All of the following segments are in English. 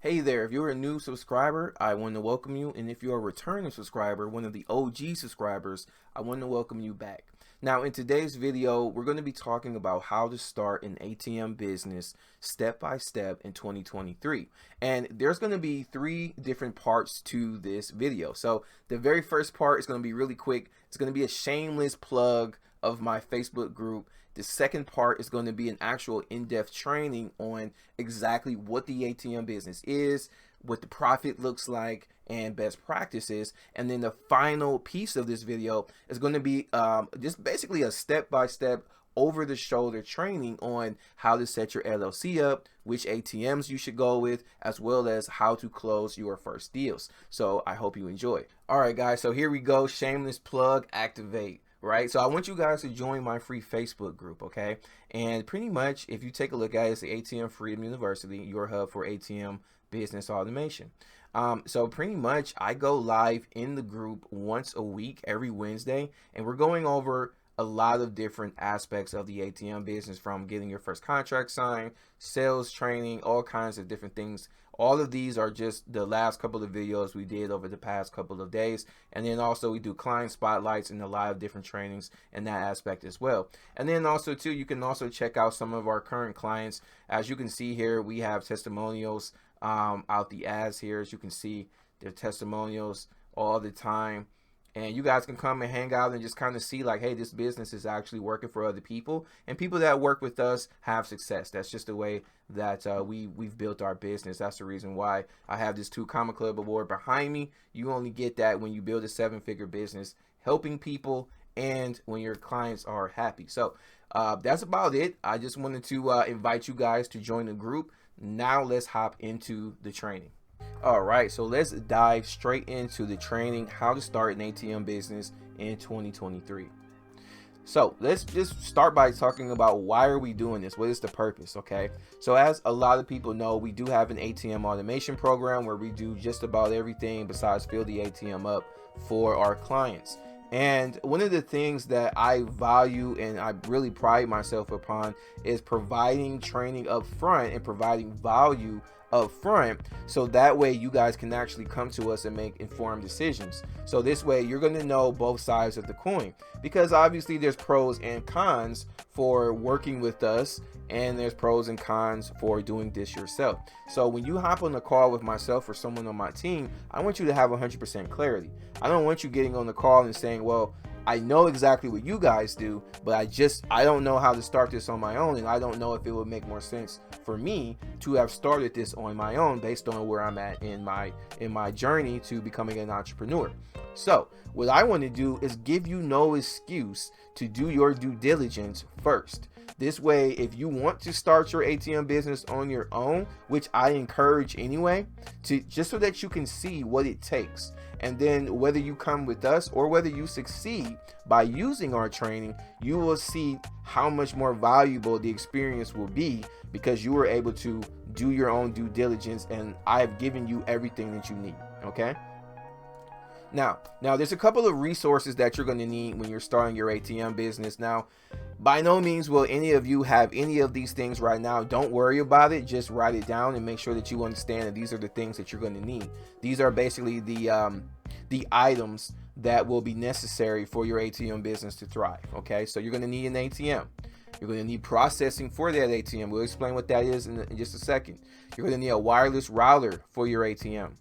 Hey there, if you're a new subscriber, I want to welcome you. And if you're a returning subscriber, one of the OG subscribers, I want to welcome you back. Now, in today's video, we're going to be talking about how to start an ATM business step by step in 2023. And there's going to be three different parts to this video. So the very first part is going to be really quick. It's going to be a shameless plug of my Facebook group. The second part is going to be an actual in-depth training on exactly what the ATM business is, what the profit looks like, and best practices. And then the final piece of this video is going to be just basically a step-by-step over-the-shoulder training on how to set your LLC up, which ATMs you should go with, as well as how to close your first deals. So I hope you enjoy. All right, guys, so here we go. Shameless plug, activate. Right, so I want you guys to join my free Facebook group, okay? And pretty much, if you take a look at it, it's the ATM Freedom University, your hub for ATM business automation. So pretty much, I go live in the group once a week, every Wednesday, and we're going over a lot of different aspects of the ATM business, from getting your first contract signed, sales training, all kinds of different things. All of these are just the last couple of videos we did over the past couple of days. And then also we do client spotlights and a lot of different trainings in that aspect as well. And then also too, you can also check out some of our current clients. As you can see here, we have testimonials out the ads here. As you can see, their testimonials all the time. And you guys can come and hang out and just kind of see like, hey, this business is actually working for other people, and people that work with us have success. That's just the way that we've built our business. That's the reason why I have this 2 Comma Club award behind me. You only get that when you build a 7-figure business, helping people, and when your clients are happy. So that's about it. I just wanted to invite you guys to join the group. Now let's hop into the training. All right, so let's dive straight into the training, how to start an ATM business in 2023. So let's just start by talking about why are we doing this? What is the purpose? Okay, so as a lot of people know, we do have an ATM automation program where we do just about everything besides fill the ATM up for our clients. And one of the things that I value and I really pride myself upon is providing training up front and providing value up front, so that way you guys can actually come to us and make informed decisions. So this way you're going to know both sides of the coin, because obviously there's pros and cons for working with us, and there's pros and cons for doing this yourself. So when you hop on a call with myself or someone on my team, I want you to have 100% clarity. I don't want you getting on the call and saying, well, I know exactly what you guys do, but I don't know how to start this on my own, and I don't know if it would make more sense for me to have started this on my own based on where I'm at in my journey to becoming an entrepreneur. So what I want to do is give you no excuse to do your due diligence first. This way, if you want to start your ATM business on your own, which I encourage anyway, to just so that you can see what it takes. And then whether you come with us or whether you succeed by using our training, you will see how much more valuable the experience will be, because you were able to do your own due diligence and I've given you everything that you need. Okay. Now there's a couple of resources that you're going to need when you're starting your ATM business. Now, by no means will any of you have any of these things right now. Don't worry about it. Just write it down and make sure that you understand that these are the things that you're going to need. These are basically the items that will be necessary for your ATM business to thrive. Okay, so you're going to need an ATM. You're going to need processing for that ATM. We'll explain what that is in just a second. You're going to need a wireless router for your ATM.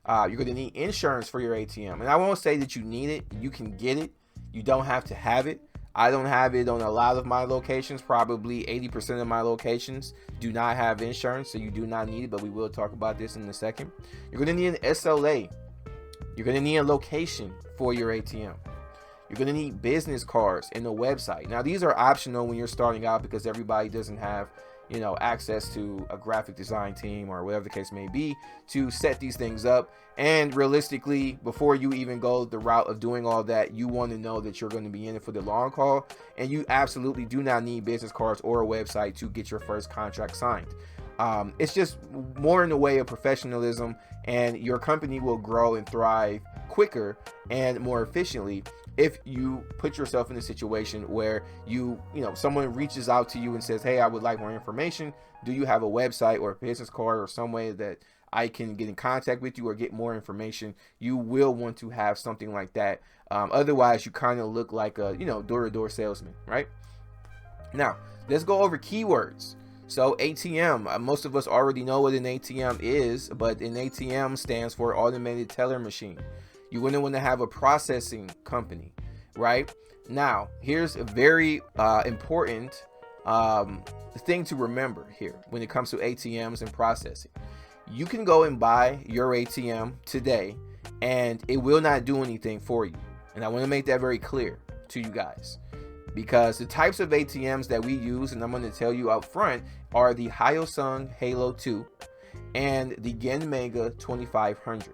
You're going to need insurance for your ATM. And I won't say that you need it. You can get it. You don't have to have it. I don't have it on a lot of my locations. Probably 80% of my locations do not have insurance, so you do not need it, but we will talk about this in a second. You're going to need an SLA. You're going to need a location for your ATM. You're going to need business cards and a website. Now, these are optional when you're starting out, because everybody doesn't have, access to a graphic design team or whatever the case may be to set these things up. And realistically, before you even go the route of doing all that, you want to know that you're going to be in it for the long haul, and you absolutely do not need business cards or a website to get your first contract signed. It's just more in the way of professionalism, and your company will grow and thrive quicker and more efficiently if you put yourself in a situation where someone reaches out to you and says, hey, I would like more information. Do you have a website or a business card or some way that I can get in contact with you or get more information, you will want to have something like that. Otherwise, you kind of look like a, door-to-door salesman, right? Now, let's go over keywords. So ATM, most of us already know what an ATM is, but an ATM stands for automated teller machine. You're going to want to have a processing company, right? Now, here's a very important thing to remember here when it comes to ATMs and processing. You can go and buy your ATM today, and it will not do anything for you. And I want to make that very clear to you guys, because the types of ATMs that we use, and I'm going to tell you up front, are the Hyosung Halo 2 and the Genmega 2500.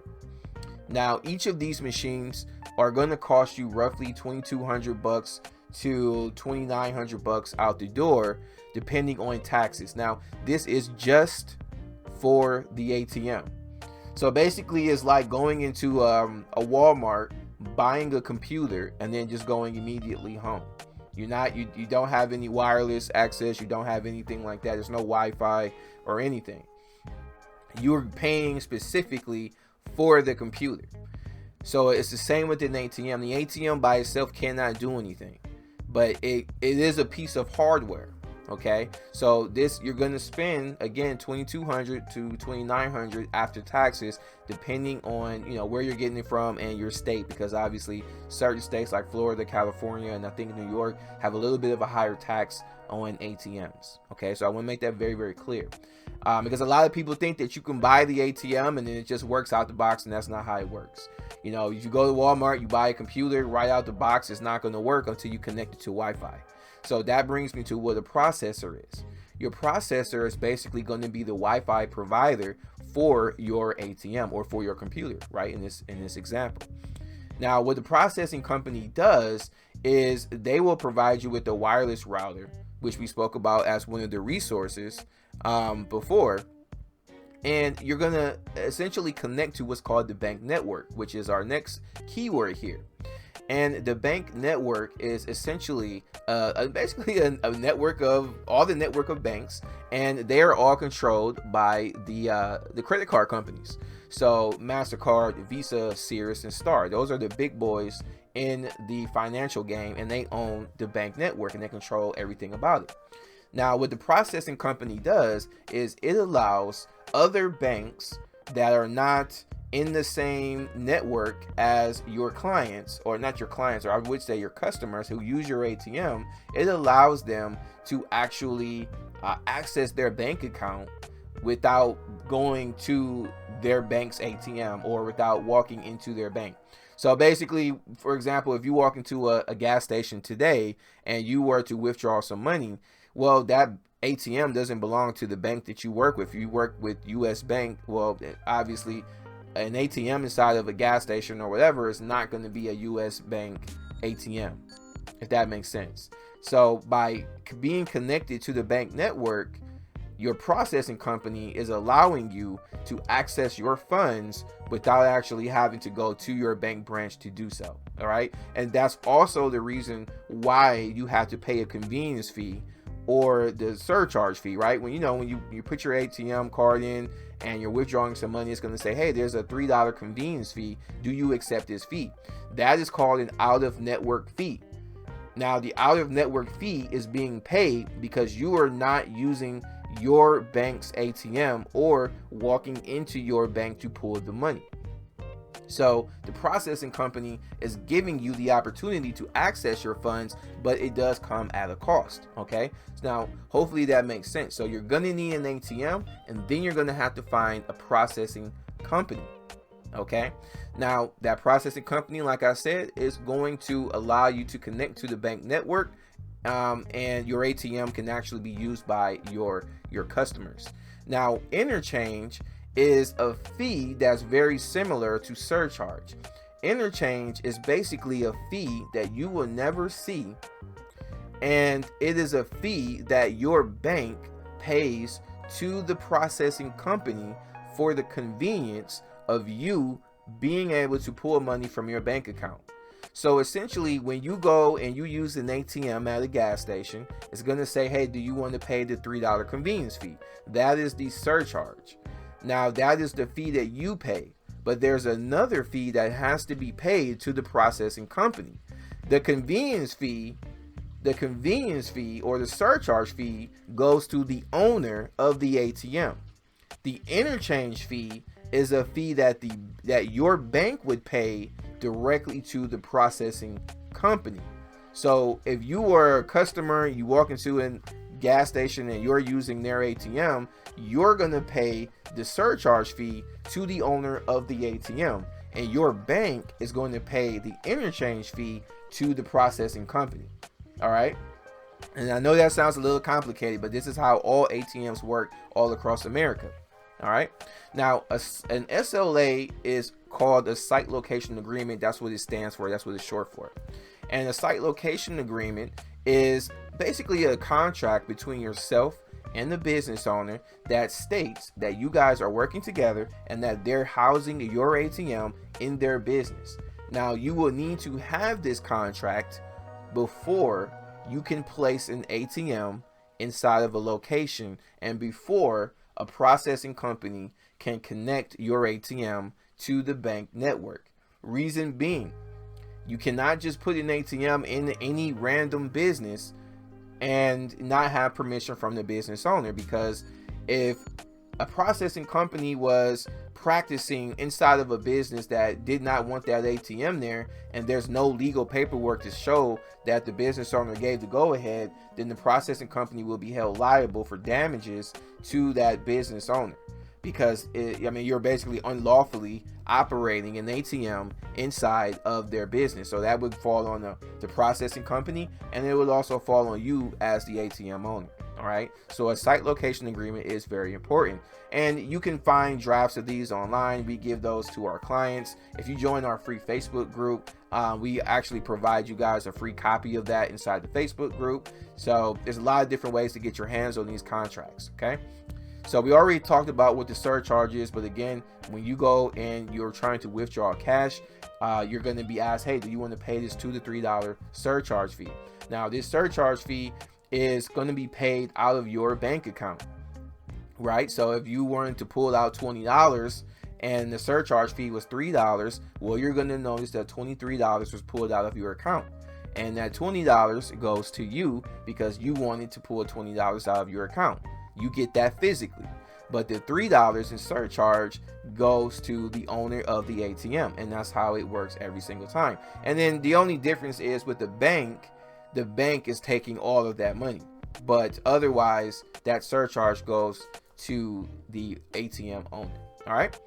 Now, each of these machines are going to cost you roughly $2,200 to $2,900 out the door, depending on taxes. Now, this is just for the ATM. So basically, it's like going into a Walmart, buying a computer, and then just going immediately home. You don't have any wireless access. You don't have anything like that. There's no Wi-Fi or anything. You're paying specifically for the computer. So it's the same with an ATM. The ATM by itself cannot do anything, but it is a piece of hardware. Okay, so this, you're going to spend again $2,200 to $2,900 after taxes, depending on where you're getting it from and your state, because obviously certain states like Florida, California, and I think New York have a little bit of a higher tax on ATMs. Okay, so I want to make that very, very clear, because a lot of people think that you can buy the ATM and then it just works out the box, and that's not how it works. If you go to Walmart, you buy a computer right out the box, it's not going to work until you connect it to Wi-Fi. So that brings me to what a processor is. Your processor is basically going to be the Wi-Fi provider for your ATM or for your computer, right? In this example. Now, what the processing company does is they will provide you with a wireless router, which we spoke about as one of the resources before. And you're going to essentially connect to what's called the bank network, which is our next keyword here. And the bank network is essentially basically a network of all the network of banks, and they are all controlled by the credit card companies. So MasterCard, Visa, Sears, and Star, those are the big boys in the financial game, and they own the bank network and they control everything about it. Now, what the processing company does is it allows other banks that are not in the same network as your clients, or not your clients, or I would say your customers who use your ATM, it allows them to actually access their bank account without going to their bank's ATM or without walking into their bank. So basically, for example, if you walk into a gas station today and you were to withdraw some money, well, that ATM doesn't belong to the bank that you work with. If you work with US Bank, well, obviously an ATM inside of a gas station or whatever is not going to be a US Bank ATM, if that makes sense. So by being connected to the bank network, your processing company is allowing you to access your funds without actually having to go to your bank branch to do so. All right. And that's also the reason why you have to pay a convenience fee or the surcharge fee, right? When you put your ATM card in and you're withdrawing some money, it's going to say, hey, there's a $3 convenience fee. Do you accept this fee? That is called an out-of-network fee. Now, the out-of-network fee is being paid because you are not using your bank's ATM or walking into your bank to pull the money. So the processing company is giving you the opportunity to access your funds, but it does come at a cost. Okay, so now hopefully that makes sense. So you're gonna need an ATM, and then you're gonna have to find a processing company. Okay, now that processing company, like I said, is going to allow you to connect to the bank network, and your ATM can actually be used by your customers. Now, interchange is a fee that's very similar to surcharge. Interchange is basically a fee that you will never see, and it is a fee that your bank pays to the processing company for the convenience of you being able to pull money from your bank account. So essentially, when you go and you use an ATM at a gas station, it's going to say, hey, do you want to pay the $3 convenience fee? That is the surcharge. Now that is the fee that you pay, but there's another fee that has to be paid to the processing company. The convenience fee or the surcharge fee goes to the owner of the ATM. The interchange fee is a fee that your bank would pay directly to the processing company. So if you were a customer, you walk into a gas station and you're using their ATM, you're going to pay the surcharge fee to the owner of the ATM, and your bank is going to pay the interchange fee to the processing company. All right. And I know that sounds a little complicated, but this is how all ATMs work all across America. All right. Now, an SLA is called a site location agreement. That's what it stands for. That's what it's short for. And a site location agreement is basically a contract between yourself and the business owner that states that you guys are working together and that they're housing your ATM in their business. Now, you will need to have this contract before you can place an ATM inside of a location and before a processing company can connect your ATM to the bank network. Reason being, you cannot just put an ATM in any random business and not have permission from the business owner, because if a processing company was practicing inside of a business that did not want that ATM there, and there's no legal paperwork to show that the business owner gave the go-ahead, then the processing company will be held liable for damages to that business owner, because you're basically unlawfully operating an ATM inside of their business. So that would fall on the processing company, and it would also fall on you as the ATM owner. All right. So a site location agreement is very important, and you can find drafts of these online. We give those to our clients. If you join our free Facebook group, we actually provide you guys a free copy of that inside the Facebook group. So there's a lot of different ways to get your hands on these contracts. Okay. So we already talked about what the surcharge is, but again, when you go and you're trying to withdraw cash, you're going to be asked, hey, do you want to pay this $2 to $3 surcharge fee? Now, this surcharge fee is going to be paid out of your bank account, right? So if you wanted to pull out $20 and the surcharge fee was $3, well, you're going to notice that $23 was pulled out of your account, and that $20 goes to you because you wanted to pull $20 out of your account. You get that physically, but the $3 in surcharge goes to the owner of the ATM, and that's how it works every single time. And then the only difference is with the bank is taking all of that money, but otherwise that surcharge goes to the ATM owner. All right.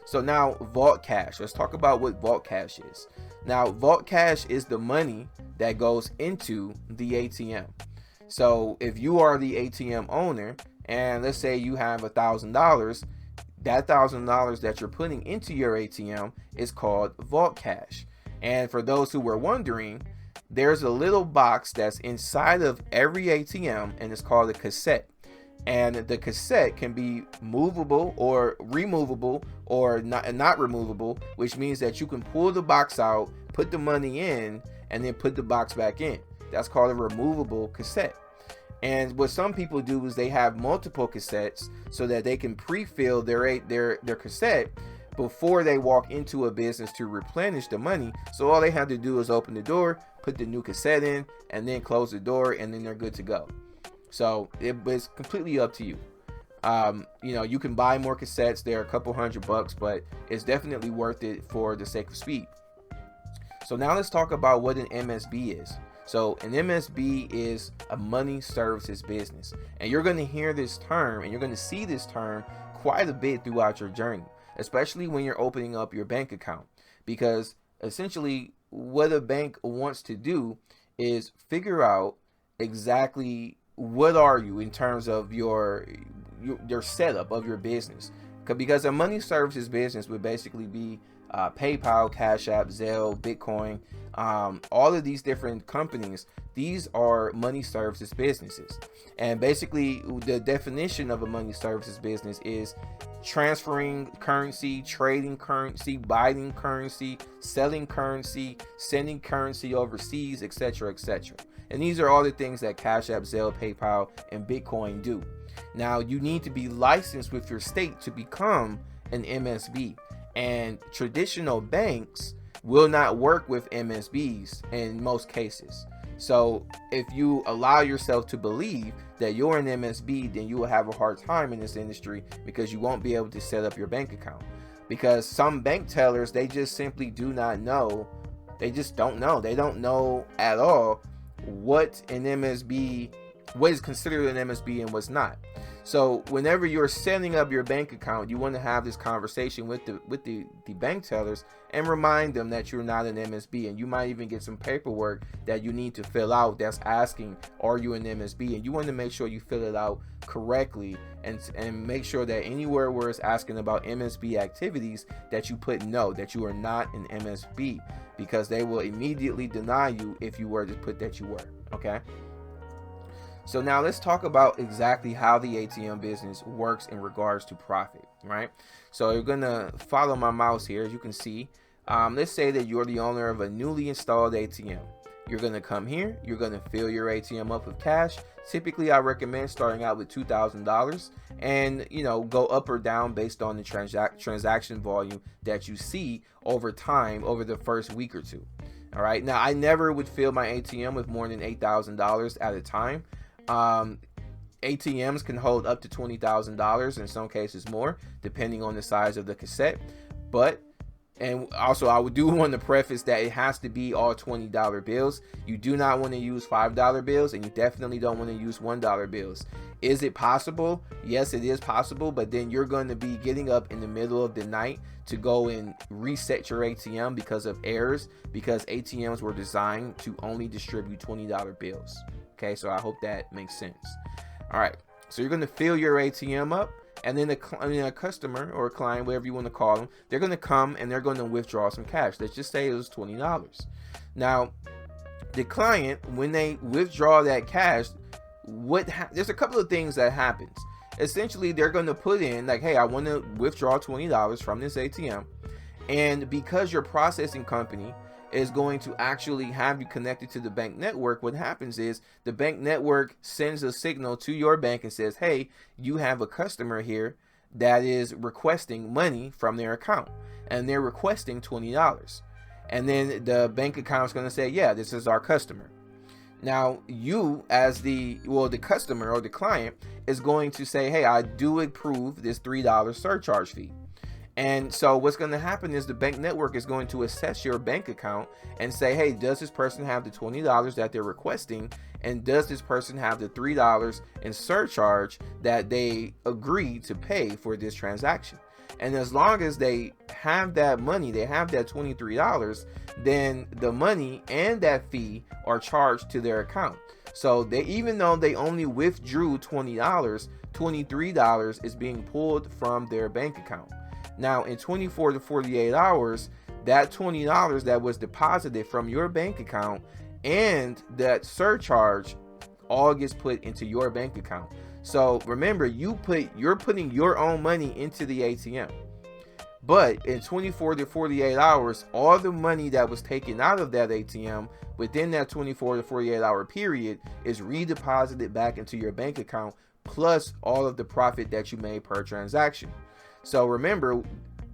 So now vault cash. Let's talk about what vault cash is. Now, vault cash is the money that goes into the ATM. So if you are the ATM owner, and let's say you have $1,000, that $1,000 that you're putting into your ATM is called vault cash. And for those who were wondering, there's a little box that's inside of every ATM, and it's called a cassette. And the cassette can be movable or removable or not removable, which means that you can pull the box out, put the money in, and then put the box back in. That's called a removable cassette. And what some people do is they have multiple cassettes so that they can pre-fill their cassette before they walk into a business to replenish the money. So all they have to do is open the door, put the new cassette in, and then close the door, and then they're good to go. So it's completely up to you. You can buy more cassettes. They're a couple $100, but it's definitely worth it for the sake of speed. So now let's talk about what an MSB is. So an MSB is a money services business, and you're going to hear this term and you're going to see this term quite a bit throughout your journey, especially when you're opening up your bank account, because essentially what a bank wants to do is figure out exactly what are you in terms of your setup of your business, because a money services business would basically be PayPal, Cash App, Zelle, Bitcoin, all of these different companies. These are money services businesses, and basically the definition of a money services business is transferring currency, trading currency, buying currency, selling currency, sending currency overseas, etc., etc. And these are all the things that Cash App, Zelle, PayPal, and Bitcoin do. Now, you need to be licensed with your state to become an MSB, and traditional banks will not work with MSBs in most cases. So if you allow yourself to believe that you're an MSB, then you will have a hard time in this industry, because you won't be able to set up your bank account. Because some bank tellers, they just simply do not know. They just don't know. They don't know at all what an MSB, what is considered an MSB and what's not. So whenever you're setting up your bank account, you want to have this conversation with the bank tellers and remind them that you're not an MSB. And you might even get some paperwork that you need to fill out that's asking, are you an MSB? And you want to make sure you fill it out correctly, and make sure that anywhere where it's asking about MSB activities, that you put no, that you are not an MSB, because they will immediately deny you if you were to put that you were. Okay. So now let's talk about exactly how the ATM business works in regards to profit, right? So you're gonna follow my mouse here. As you can see, let's say that you're the owner of a newly installed ATM. You're gonna come here, you're gonna fill your ATM up with cash. Typically, I recommend starting out with $2,000, and go up or down based on the transaction volume that you see over time, over the first week or two. All right. Now, I never would fill my ATM with more than $8,000 at a time. ATMs can hold up to $20,000, in some cases more, depending on the size of the cassette. And also, I do want to preface that it has to be all $20 bills. You do not want to use $5 bills, and you definitely don't want to use $1 bills. Is it possible? Yes, it is possible, but then you're going to be getting up in the middle of the night to go and reset your ATM because of errors, because ATMs were designed to only distribute $20 bills. Okay, so I hope that makes sense. All right, so you're going to fill your ATM up, and then a customer or a client, whatever you want to call them, they're going to come and they're going to withdraw some cash. Let's just say it was $20. Now, the client, when they withdraw that cash, there's a couple of things that happens. Essentially, they're going to put in like, hey, I want to withdraw $20 from this ATM, and because your processing company is going to actually have you connected to the bank network, what happens is the bank network sends a signal to your bank and says, hey, you have a customer here that is requesting money from their account, and they're requesting $20. And then the bank account is going to say, yeah, this is our customer. Now, you as the customer or the client is going to say, hey, I do approve this $3 surcharge fee. And so what's going to happen is the bank network is going to assess your bank account and say, hey, does this person have the $20 that they're requesting? And does this person have the $3 in surcharge that they agreed to pay for this transaction? And as long as they have that money, they have that $23, then the money and that fee are charged to their account. So even though they only withdrew $20, $23 is being pulled from their bank account. Now, in 24 to 48 hours, that $20 that was deposited from your bank account and that surcharge all gets put into your bank account. So remember, you're putting your own money into the ATM. But in 24 to 48 hours, all the money that was taken out of that ATM within that 24 to 48 hour period is redeposited back into your bank account, plus all of the profit that you made per transaction. So remember,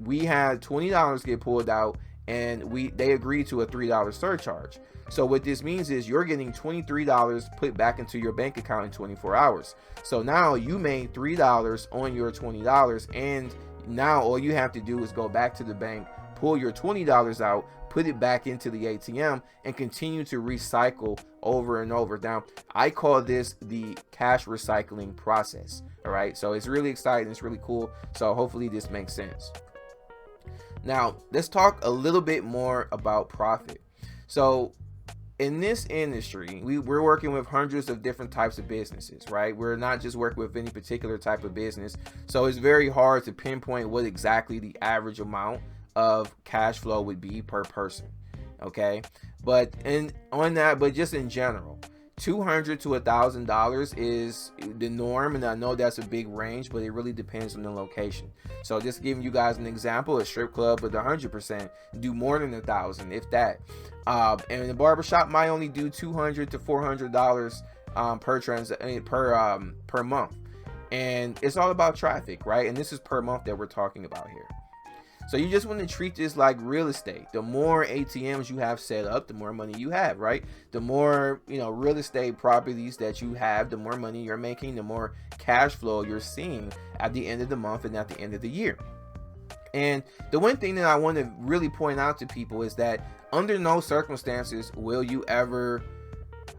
we had $20 get pulled out, and they agreed to a $3 surcharge. So what this means is you're getting $23 put back into your bank account in 24 hours. So now you made $3 on your $20, and now all you have to do is go back to the bank, pull your $20 out, put it back into the ATM, and continue to recycle over and over. Now, I call this the cash recycling process. All right, so it's really exciting, it's really cool. So hopefully this makes sense. Now, let's talk a little bit more about profit. So in this industry, we're working with hundreds of different types of businesses, right? We're not just working with any particular type of business. So it's very hard to pinpoint what exactly the average amount of cash flow would be per person. Okay, but just in general, $200 to $1,000 is the norm, and I know that's a big range, but it really depends on the location. So just giving you guys an example, a strip club with 100% do more than $1,000, if that. And the barbershop might only do $200 to $400 per month. and it's all about traffic, right? And this is per month that we're talking about here. So you just want to treat this like real estate. The more ATMs you have set up, the more money you have, right? The more, real estate properties that you have, the more money you're making, the more cash flow you're seeing at the end of the month and at the end of the year. And the one thing that I want to really point out to people is that under no circumstances will you ever,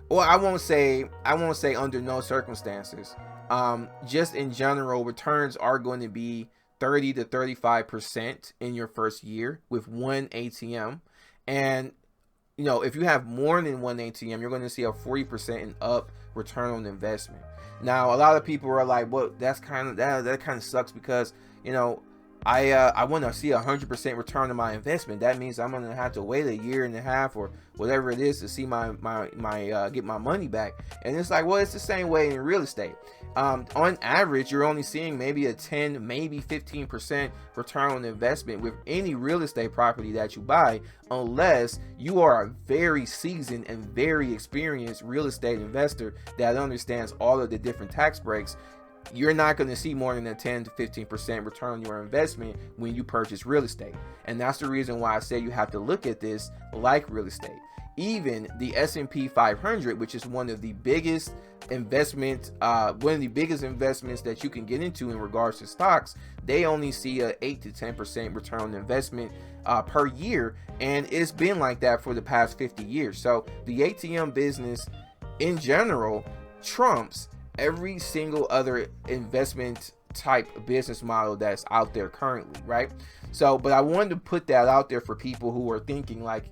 or I won't say under no circumstances, just in general, returns are going to be 30 to 35% in your first year with one ATM. And if you have more than one ATM, you're going to see a 40% and up return on investment. Now, a lot of people are like, well, that kind of sucks because I want to see 100% return on my investment. That means I'm going to have to wait a year and a half or whatever it is to see my get my money back. And it's like, well, it's the same way in real estate. On average, you're only seeing maybe a 10, maybe 15% return on investment with any real estate property that you buy, unless you are a very seasoned and very experienced real estate investor that understands all of the different tax breaks. You're not going to see more than a 10 to 15% return on your investment when you purchase real estate. And that's the reason why I say you have to look at this like real estate. Even the S&P 500, which is one of the biggest investments that you can get into in regards to stocks, they only see a 8 to 10% return on investment per year. And it's been like that for the past 50 years. So the ATM business in general trumps every single other investment type business model that's out there currently, right? So, but I wanted to put that out there for people who are thinking like,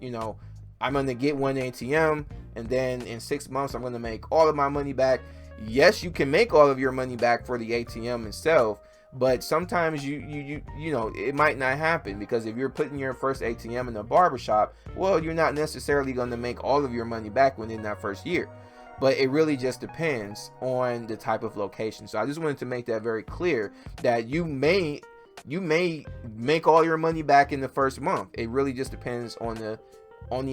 I'm going to get one ATM and then in 6 months I'm going to make all of my money back. Yes, you can make all of your money back for the ATM itself, but sometimes it might not happen, because if you're putting your first ATM in a barbershop, well, you're not necessarily going to make all of your money back within that first year. But it really just depends on the type of location. So I just wanted to make that very clear that you may make all your money back in the first month. It really just depends on the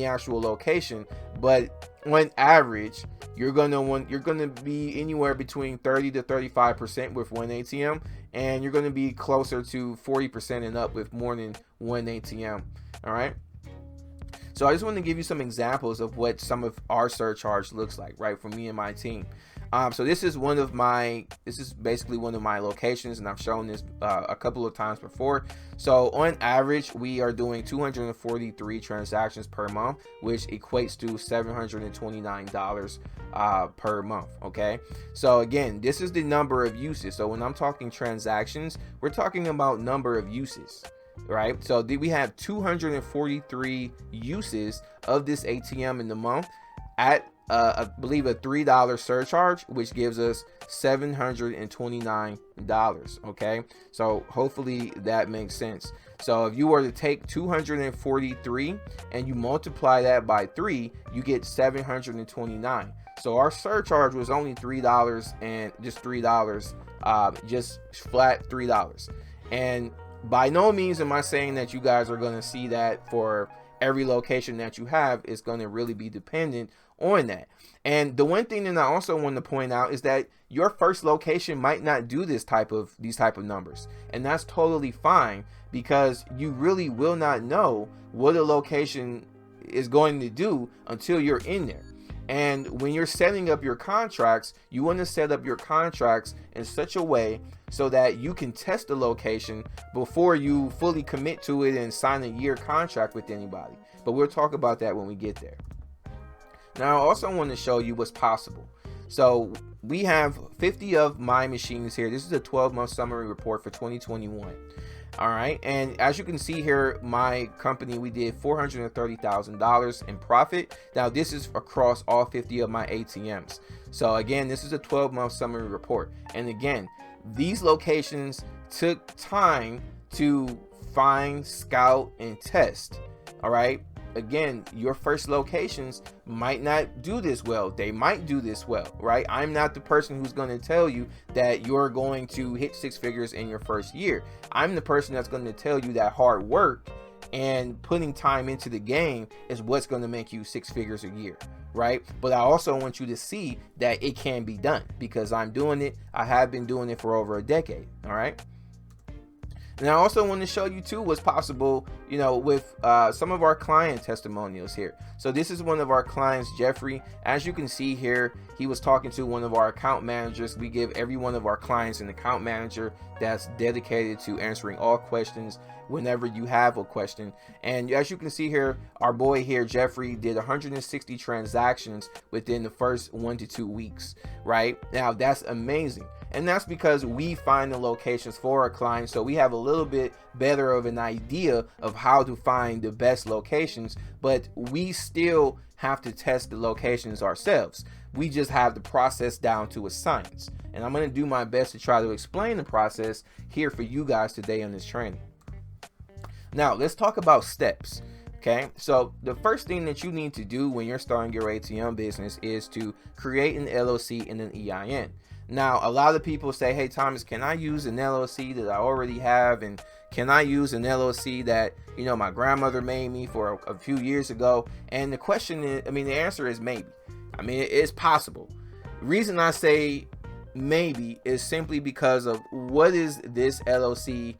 actual location. But on average, you're gonna be anywhere between 30 to 35% with one ATM, and you're gonna be closer to 40% and up with more than one ATM. All right. So I just want to give you some examples of what some of our surcharge looks like, right, for me and my team. So this is basically one of my locations, and I've shown this a couple of times before. So on average, we are doing 243 transactions per month, which equates to $729 per month. Okay, so again, this is the number of uses. So when I'm talking transactions, we're talking about number of uses. Right, so we have 243 uses of this ATM in the month at I believe a $3 surcharge, which gives us $729. Okay, so hopefully that makes sense. So if you were to take 243 and you multiply that by 3, you get 729. So our surcharge was only $3, and just $3, just flat $3. And by no means am I saying that you guys are going to see that for every location that you have. It's going to really be dependent on that. And the one thing that I also want to point out is that your first location might not do these type of numbers, and that's totally fine, because you really will not know what a location is going to do until you're in there. And when you're setting up your contracts, you want to set up your contracts in such a way so that you can test the location before you fully commit to it and sign a year contract with anybody. But we'll talk about that when we get there. Now, I also want to show you what's possible. So we have 50 of my machines here. This is a 12-month summary report for 2021. All right, and as you can see here, my company, we did $430,000 in profit. Now this is across all 50 of my ATMs. So again, this is a 12-month summary report. And again, these locations took time to find, scout, and test. All right, again, your first locations might not do this well. They might do this well, right? I'm not the person who's going to tell you that you're going to hit 6 figures in your first year. I'm the person that's going to tell you that hard work and putting time into the game is what's going to make you 6 figures a year. right? But I also want you to see that it can be done, because I'm doing it. I have been doing it for over a decade. All right. And I also want to show you too what's possible, with some of our client testimonials here. So this is one of our clients, Jeffrey. As you can see here, he was talking to one of our account managers. We give every one of our clients an account manager that's dedicated to answering all questions whenever you have a question. And as you can see here, our boy here, Jeffrey, did 160 transactions within the first 1 to 2 weeks, right? Now that's amazing. And that's because we find the locations for our clients, so we have a little bit better of an idea of how to find the best locations, but we still have to test the locations ourselves. We just have the process down to a science. And I'm going to do my best to try to explain the process here for you guys today on this training. Now, let's talk about steps. Okay, so the first thing that you need to do when you're starting your ATM business is to create an LLC and an EIN. Now, a lot of people say, hey, Thomas, can I use an LLC that I already have? And can I use an LLC that, my grandmother made me for a few years ago? And the question is, the answer is maybe. It's possible. The reason I say maybe is simply because of what is this LLC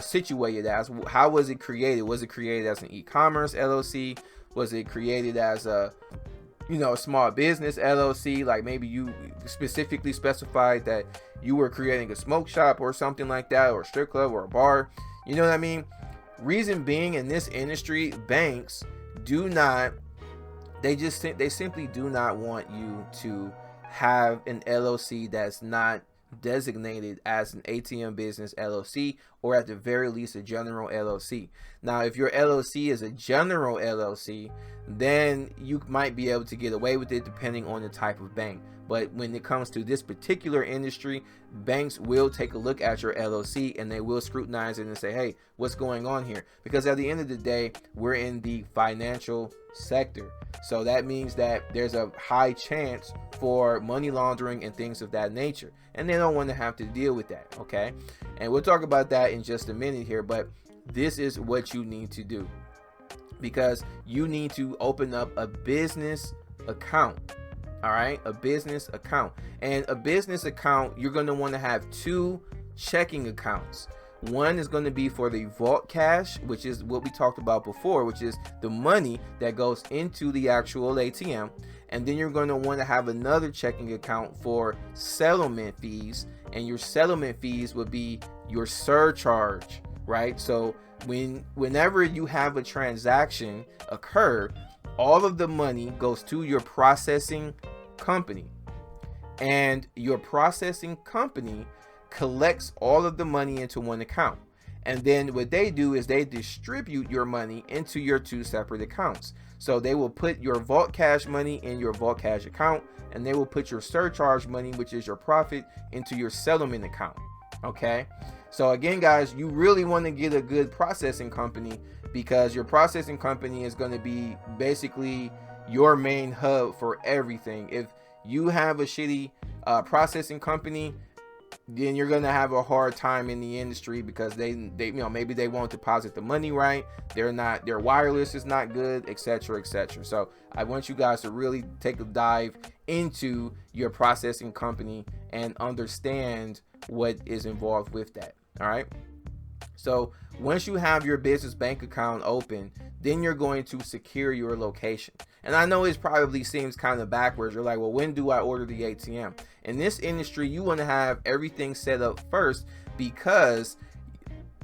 situated as? How was it created? Was it created as an e-commerce LLC? Was it created as a small business LLC? Like maybe you specifically specified that you were creating a smoke shop or something like that, or a strip club or a bar. You know what I mean? Reason being, in this industry, banks they simply do not want you to have an LLC that's not designated as an ATM business LLC, or at the very least a general LLC. Now, if your LLC is a general LLC, then you might be able to get away with it depending on the type of bank. But when it comes to this particular industry, banks will take a look at your LLC and they will scrutinize it and say, hey, what's going on here? Because at the end of the day, we're in the financial sector. So that means that there's a high chance for money laundering and things of that nature. And they don't want to have to deal with that, okay? And we'll talk about that in just a minute here, but this is what you need to do, because you need to open up a business account. All right, a business account. And a business account, you're going to want to have 2 checking accounts. One is going to be for the vault cash, which is what we talked about before, which is the money that goes into the actual ATM. And then you're going to want to have another checking account for settlement fees, and your settlement fees would be your surcharge, right? So whenever you have a transaction occur, all of the money goes to your processing company, and your processing company collects all of the money into one account. And then what they do is they distribute your money into your 2 separate accounts. So they will put your vault cash money in your vault cash account, and they will put your surcharge money, which is your profit, into your settlement account. Okay, so again, guys, you really want to get a good processing company, because your processing company is going to be basically your main hub for everything. If you have a shitty processing company, then you're going to have a hard time in the industry, because they maybe they won't deposit the money right, their wireless is not good, etc., etc. So I want you guys to really take a dive into your processing company and understand what is involved with that. All right, so once you have your business bank account open, then you're going to secure your location. And I know it probably seems kind of backwards. You're like, well, when do I order the ATM? In this industry, you want to have everything set up first, because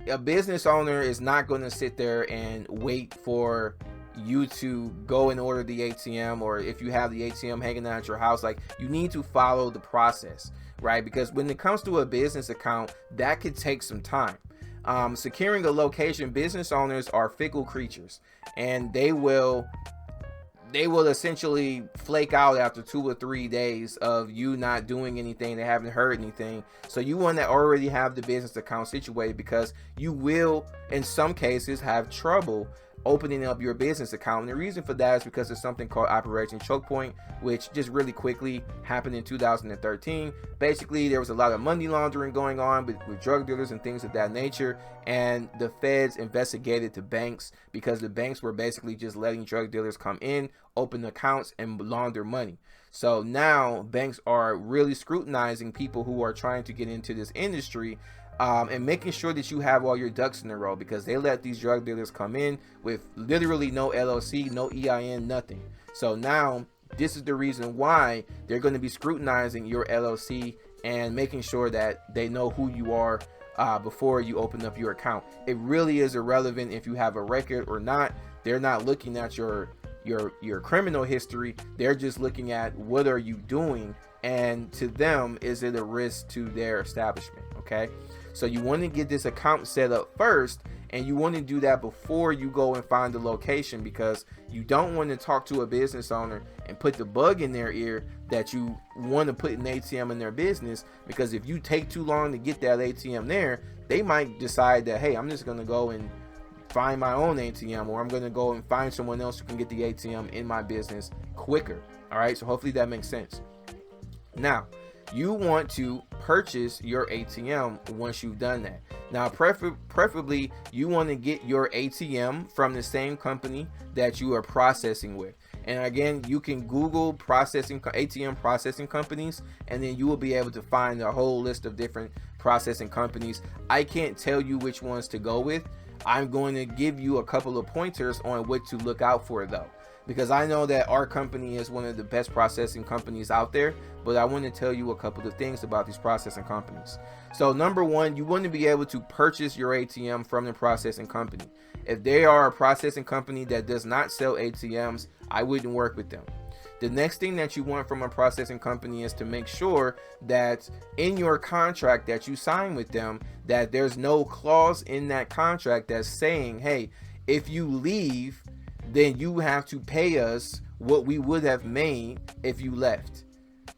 a business owner is not going to sit there and wait for you to go and order the ATM, or if you have the ATM hanging out at your house. Like, you need to follow the process, right? Because when it comes to a business account, that could take some time. Securing a location, business owners are fickle creatures, and they will essentially flake out after 2 or 3 days of you not doing anything. They haven't heard anything. So you want to already have the business account situated, because you will in some cases have trouble opening up your business account. And the reason for that is because there's something called Operation Choke Point, which just really quickly happened in 2013. Basically, there was a lot of money laundering going on with drug dealers and things of that nature, and the feds investigated the banks because the banks were basically just letting drug dealers come in, open accounts, and launder money. So now banks are really scrutinizing people who are trying to get into this industry, and making sure that you have all your ducks in a row, because they let these drug dealers come in with literally no LLC, no EIN, nothing. So now this is the reason why they're going to be scrutinizing your LLC and making sure that they know who you are before you open up your account. It really is irrelevant if you have a record or not. They're not looking at your criminal history. They're just looking at what are you doing, and to them, is it a risk to their establishment? Okay, so you want to get this account set up first, and you want to do that before you go and find the location, because you don't want to talk to a business owner and put the bug in their ear that you want to put an ATM in their business, because if you take too long to get that ATM there, they might decide that, hey, I'm just going to go and find my own ATM, or I'm going to go and find someone else who can get the ATM in my business quicker. All right, so hopefully that makes sense. Now, you want to purchase your ATM once you've done that. Now, preferably, you want to get your ATM from the same company that you are processing with. And again, you can Google ATM processing companies, and then you will be able to find a whole list of different processing companies. I can't tell you which ones to go with. I'm going to give you a couple of pointers on what to look out for, though, because I know that our company is one of the best processing companies out there, but I want to tell you a couple of things about these processing companies. So number one, you want to be able to purchase your ATM from the processing company. If they are a processing company that does not sell ATMs, I wouldn't work with them. The next thing that you want from a processing company is to make sure that in your contract that you sign with them, that there's no clause in that contract that's saying, hey, if you leave, then you have to pay us what we would have made if you left.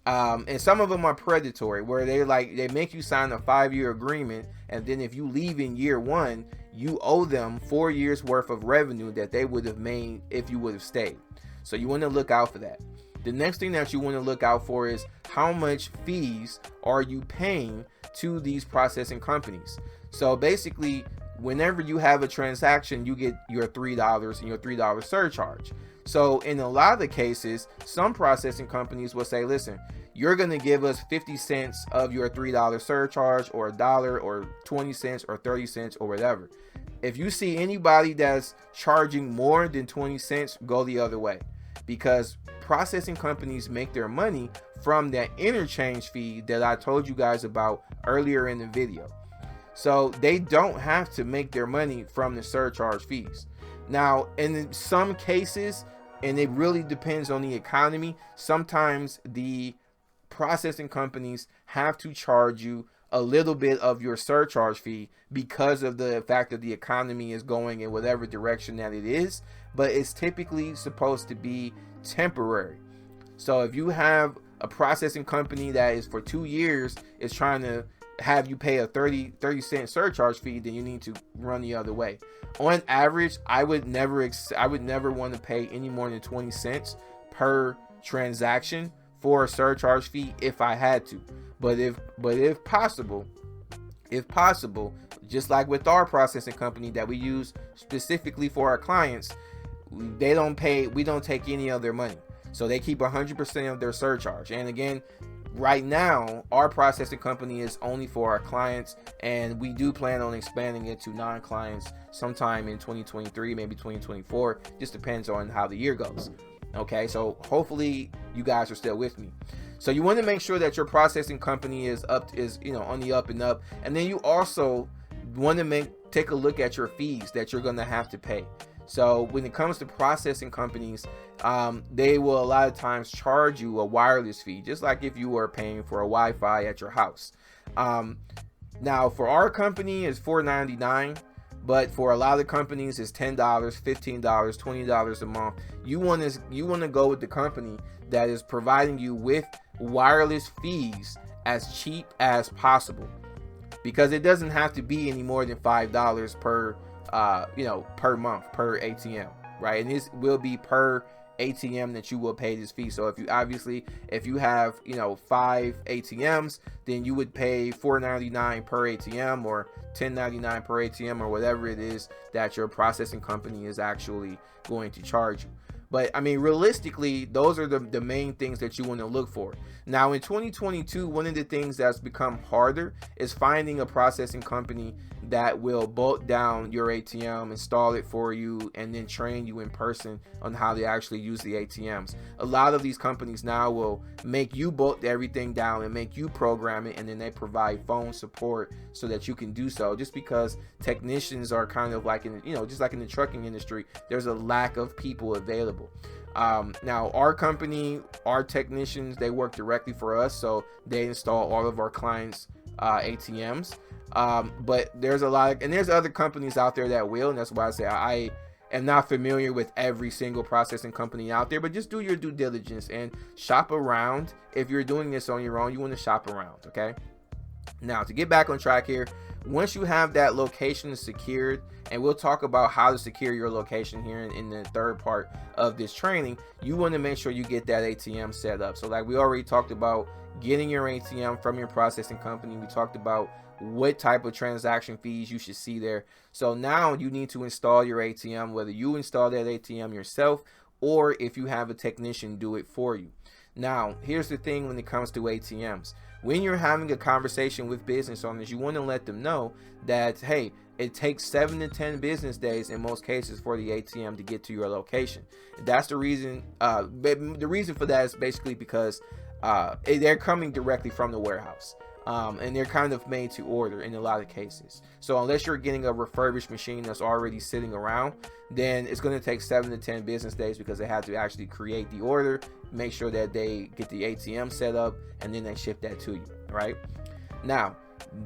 And some of them are predatory, where they make you sign a 5-year agreement, and then if you leave in year 1, you owe them 4 years worth of revenue that they would have made if you would have stayed. So you want to look out for that. The next thing that you want to look out for is how much fees are you paying to these processing companies. So basically, whenever you have a transaction, you get your $3 and your $3 surcharge. So in a lot of the cases, some processing companies will say, listen, you're going to give us 50 cents of your $3 surcharge, or $1, or 20 cents, or 30 cents, or whatever. If you see anybody that's charging more than 20 cents, go the other way, because processing companies make their money from that interchange fee that I told you guys about earlier in the video. So they don't have to make their money from the surcharge fees. Now, in some cases, and it really depends on the economy, sometimes the processing companies have to charge you a little bit of your surcharge fee because of the fact that the economy is going in whatever direction that it is, but it's typically supposed to be temporary. So if you have a processing company that is for 2 years is trying to have you pay a 30 cent surcharge fee, then you need to run the other way. On average, I would never want to pay any more than 20 cents per transaction for a surcharge fee if I had to. But if possible, just like with our processing company that we use specifically for our clients, we don't take any of their money. So they keep 100% of their surcharge. And again, right now, our processing company is only for our clients, and we do plan on expanding it to non-clients sometime in 2023, maybe 2024. Just depends on how the year goes. Okay, so hopefully you guys are still with me. So you want to make sure that your processing company is on the up and up, and then you also want to take a look at your fees that you're going to have to pay. So when it comes to processing companies, they will a lot of times charge you a wireless fee, just like if you were paying for a Wi-Fi at your house. Now for our company it's $4.99, but for a lot of companies it's $10, $15, $20 a month. You want to go with the company that is providing you with wireless fees as cheap as possible, because it doesn't have to be any more than $5 per per month per ATM, right? And this will be per ATM that you will pay this fee. So if you have 5 ATMs, then you would pay $4.99 per ATM or $10.99 per ATM or whatever it is that your processing company is actually going to charge you. But I mean, realistically, those are the main things that you want to look for. Now in 2022, one of the things that's become harder is finding a processing company that will bolt down your ATM, install it for you, and then train you in person on how to actually use the ATMs. A lot of these companies now will make you bolt everything down and make you program it, and then they provide phone support so that you can do so, just because technicians are kind of like just like in the trucking industry, there's a lack of people available. Now our company, our technicians, they work directly for us, so they install all of our clients' ATMs. But there's there's other companies out there that will, and that's why I say I am not familiar with every single processing company out there, but just do your due diligence and shop around. If you're doing this on your own, you want to shop around, okay? Now, to get back on track here, once you have that location secured, and we'll talk about how to secure your location here in the third part of this training, you want to make sure you get that ATM set up. So like we already talked about getting your ATM from your processing company. We talked about what type of transaction fees you should see there. So now you need to install your ATM, whether you install that ATM yourself or if you have a technician do it for you. Now, here's the thing when it comes to ATMs. When you're having a conversation with business owners, you want to let them know that, hey, it takes 7 to 10 business days in most cases for the ATM to get to your location. That's the reason. The reason for that is basically because they're coming directly from the warehouse. And they're kind of made to order in a lot of cases. So unless you're getting a refurbished machine that's already sitting around, then it's going to take 7 to 10 business days because they have to actually create the order, make sure that they get the ATM set up, and then they ship that to you, right? Now,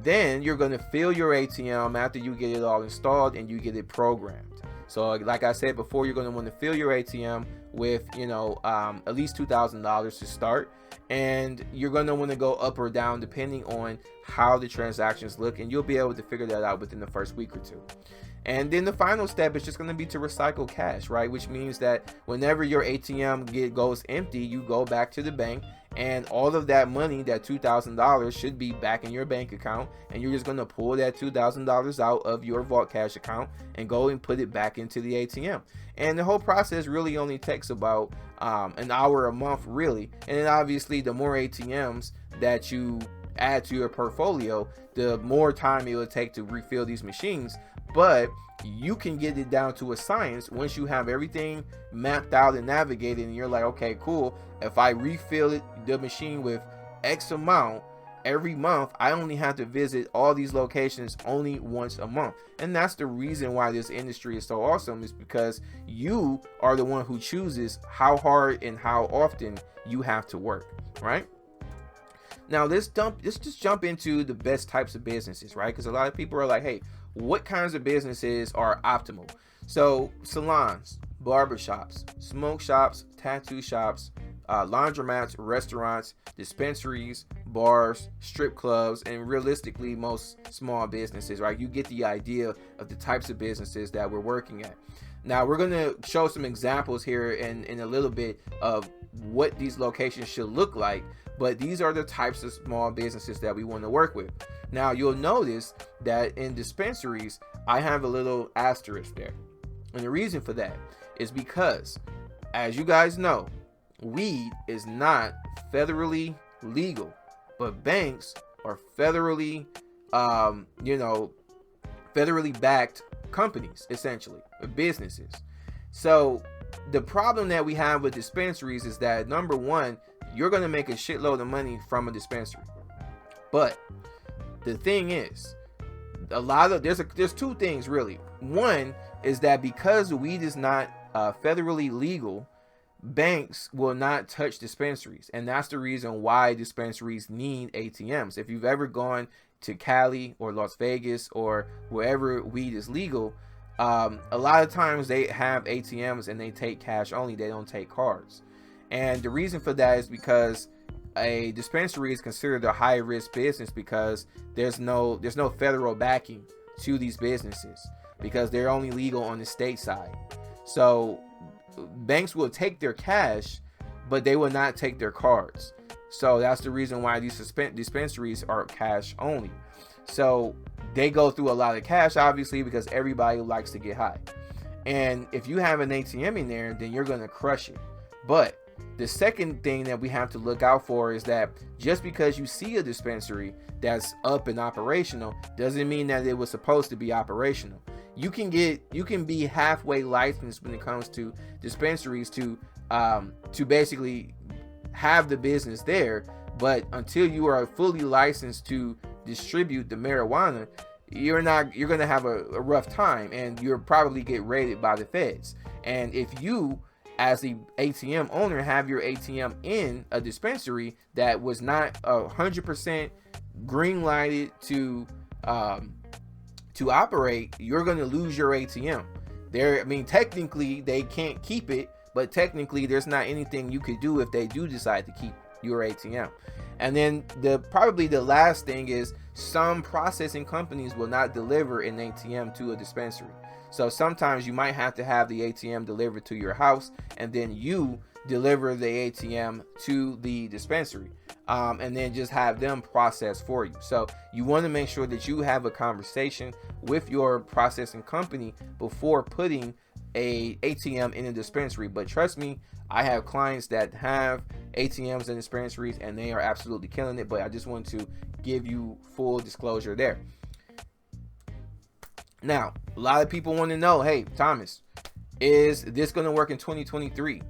then you're going to fill your ATM after you get it all installed and you get it programmed. So like I said before, you're going to want to fill your ATM with at least $2,000 to start, and you're going to want to go up or down depending on how the transactions look, and you'll be able to figure that out within the first week or two. And then the final step is just going to be to recycle cash, right? Which means that whenever your ATM goes empty, you go back to the bank, and all of that money, that $2,000, should be back in your bank account, and you're just going to pull that $2,000 out of your Vault Cash account and go and put it back into the ATM. And the whole process really only takes about an hour a month, really. And then obviously the more ATMs that you add to your portfolio, the more time it will take to refill these machines. But you can get it down to a science once you have everything mapped out and navigated, and you're like, okay, cool, if I refill the machine with X amount every month, I only have to visit all these locations only once a month. And that's the reason why this industry is so awesome, is because you are the one who chooses how hard and how often you have to work, right? Now let's just jump into the best types of businesses, right? Because a lot of people are like, hey, what kinds of businesses are optimal? So salons, barbershops, smoke shops, tattoo shops, laundromats, restaurants, dispensaries, bars, strip clubs, and realistically most small businesses, right? You get the idea of the types of businesses that we're working at. Now we're going to show some examples here in a little bit of what these locations should look like, but these are the types of small businesses that we want to work with. Now you'll notice that in dispensaries, I have a little asterisk there. And the reason for that is because, as you guys know, weed is not federally legal, but banks are federally backed companies, essentially, businesses. So the problem that we have with dispensaries is that, number one, you're going to make a shitload of money from a dispensary. But the thing is, there's two things really. One is that because weed is not federally legal, banks will not touch dispensaries, and that's the reason why dispensaries need ATMs. If you've ever gone to Cali or Las Vegas or wherever weed is legal, a lot of times they have ATMs and they take cash only. They don't take cards. And the reason for that is because a dispensary is considered a high risk business because there's no federal backing to these businesses. because they're only legal on the state side. So banks will take their cash, but they will not take their cards. So that's the reason why these dispensaries are cash only. So they go through a lot of cash, obviously, because everybody likes to get high. And if you have an ATM in there, then you're going to crush it. But the second thing that we have to look out for is that just because you see a dispensary that's up and operational doesn't mean that it was supposed to be operational. You can be halfway licensed when it comes to dispensaries to basically have the business there, but until you are fully licensed to distribute the marijuana, you're going to have a rough time, and you'll probably get raided by the feds. And if you, as the ATM owner, have your ATM in a dispensary that was not 100% green lighted to operate, you're going to lose your ATM. I mean, technically they can't keep it, but technically there's not anything you could do if they do decide to keep your ATM. And then probably the last thing is some processing companies will not deliver an ATM to a dispensary. So sometimes you might have to have the ATM delivered to your house, and then you deliver the ATM to the dispensary, and then just have them process for you. So you want to make sure that you have a conversation with your processing company before putting a ATM in a dispensary. But trust me, I have clients that have ATMs in dispensaries and they are absolutely killing it. But I just want to give you full disclosure there. Now, a lot of people want to know, hey, Thomas, is this going to work in 2023?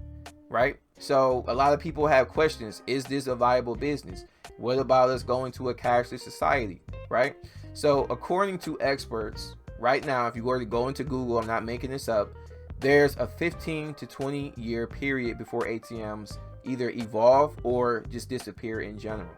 Right? So a lot of people have questions. Is this a viable business? What about us going to a cashless society? Right? So according to experts, right now, if you were to go into Google, I'm not making this up, there's a 15 to 20 year period before ATMs either evolve or just disappear in general.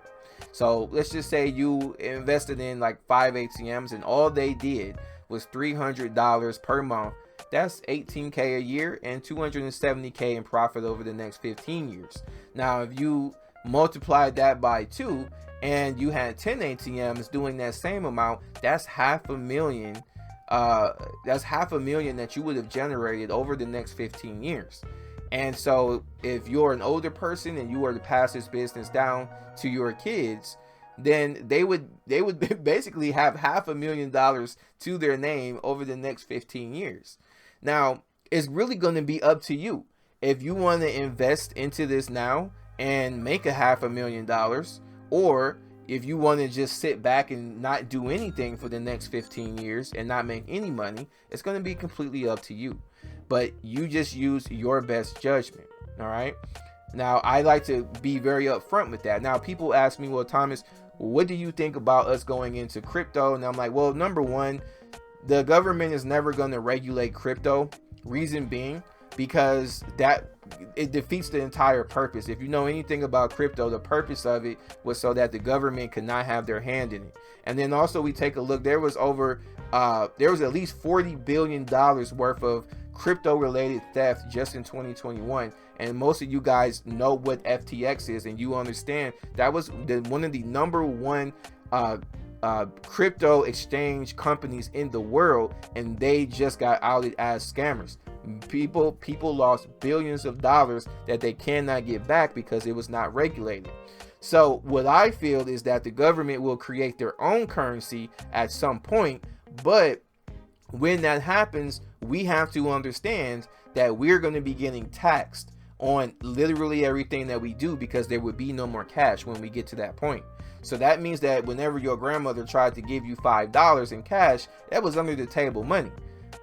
So let's just say you invested in like 5 ATMs and all they did was $300 per month. That's $18K a year and $270K in profit over the next 15 years. Now, if you multiplied that by 2 and you had 10 ATMs doing that same amount, that's $500,000. That's $500,000 that you would have generated over the next 15 years. And so if you're an older person and you were to pass this business down to your kids, then they would basically have $500,000 to their name over the next 15 years. Now, it's really going to be up to you. If you want to invest into this now and make $500,000, or if you want to just sit back and not do anything for the next 15 years and not make any money, it's going to be completely up to you. But you just use your best judgment. All right. Now, I like to be very upfront with that. Now, people ask me, well, Thomas, what do you think about us going into crypto? And I'm like, well, number one, the government is never going to regulate crypto. Reason being, because it defeats the entire purpose. If you know anything about crypto, the purpose of it was so that the government could not have their hand in it. And then also we take a look, there was at least $40 billion worth of crypto related theft just in 2021. And most of you guys know what FTX is, and you understand that was one of the number one crypto exchange companies in the world, and they just got outed as scammers. People lost billions of dollars that they cannot get back because it was not regulated. So what I feel is that the government will create their own currency at some point, but when that happens, we have to understand that we're going to be getting taxed on literally everything that we do, because there would be no more cash when we get to that point. So that means that whenever your grandmother tried to give you $5 in cash, that was under the table money.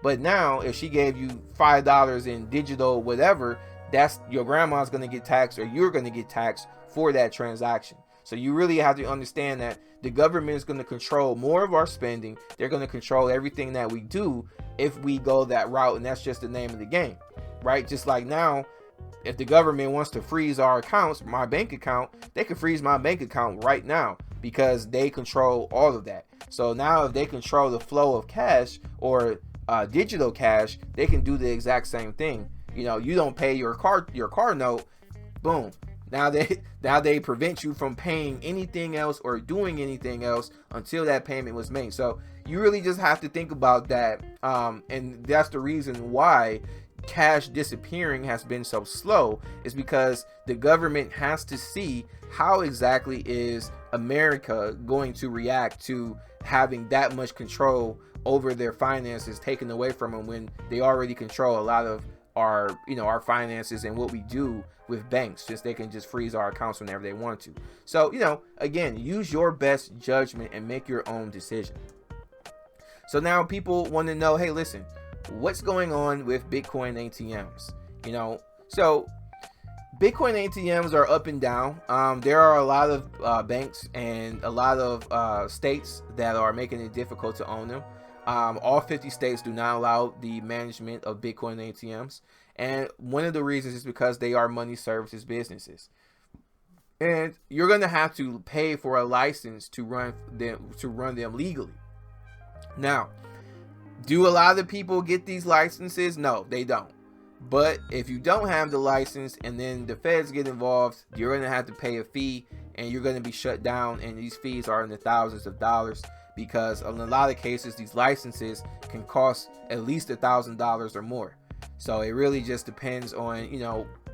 But now if she gave you $5 in digital whatever, that's your grandma's going to get taxed, or you're going to get taxed for that transaction. So you really have to understand that the government is going to control more of our spending. They're going to control everything that we do if we go that route, and that's just the name of the game, right? Just like now, if the government wants to freeze our accounts, my bank account, they can freeze my bank account right now because they control all of that. So now if they control the flow of cash or digital cash, they can do the exact same thing. You know, you don't pay your car note, boom. Now they prevent you from paying anything else or doing anything else until that payment was made. So you really just have to think about that And that's the reason why cash disappearing has been so slow, is because the government has to see how exactly is America going to react to having that much control over their finances taken away from them, when they already control a lot of our, our finances and what we do with banks. Just they can just freeze our accounts whenever they want to. So, again, use your best judgment and make your own decision. So now people want to know, hey, listen, what's going on with Bitcoin ATMs? So Bitcoin ATMs are up and down. There are a lot of banks and a lot of states that are making it difficult to own them. All 50 states do not allow the management of Bitcoin ATMs. And one of the reasons is because they are money services businesses. And you're going to have to pay for a license to run them legally. Now, do a lot of people get these licenses? No, they don't. But if you don't have the license and then the feds get involved, you're going to have to pay a fee and you're going to be shut down. And these fees are in the thousands of dollars, because in a lot of cases, these licenses can cost at least $1,000 or more. So it really just depends on,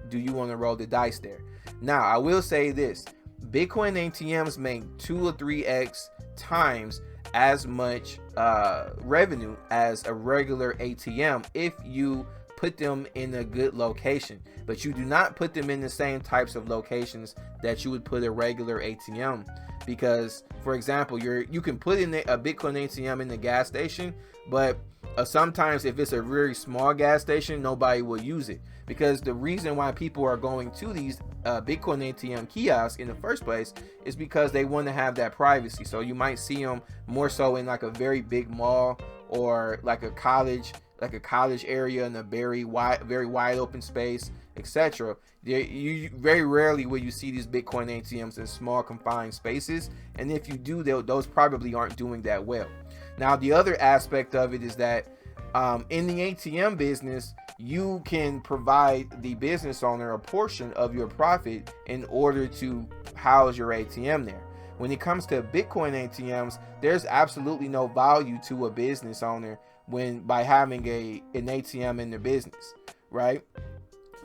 do you want to roll the dice there? Now, I will say this. Bitcoin ATMs make 2 or 3x times as much revenue as a regular ATM if you put them in a good location, but you do not put them in the same types of locations that you would put a regular ATM, because, for example, you can put in a Bitcoin ATM in the gas station, but sometimes if it's a very small gas station, nobody will use it, because the reason why people are going to these Bitcoin ATM kiosks in the first place is because they want to have that privacy. So you might see them more so in like a very big mall, or like a college area in a very wide open space, etc. You very rarely will you see these Bitcoin ATMs in small confined spaces, and if you do, those probably aren't doing that well. Now, the other aspect of it is that in the ATM business, you can provide the business owner a portion of your profit in order to house your ATM there. When it comes to Bitcoin ATMs, there's absolutely no value to a business owner by having an ATM in their business, right?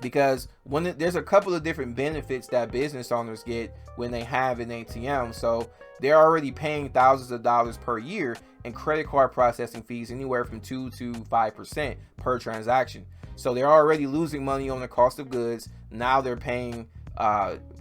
Because there's a couple of different benefits that business owners get when they have an ATM. So they're already paying thousands of dollars per year in credit card processing fees, anywhere from 2 to 5% per transaction. So they're already losing money on the cost of goods. Now they're paying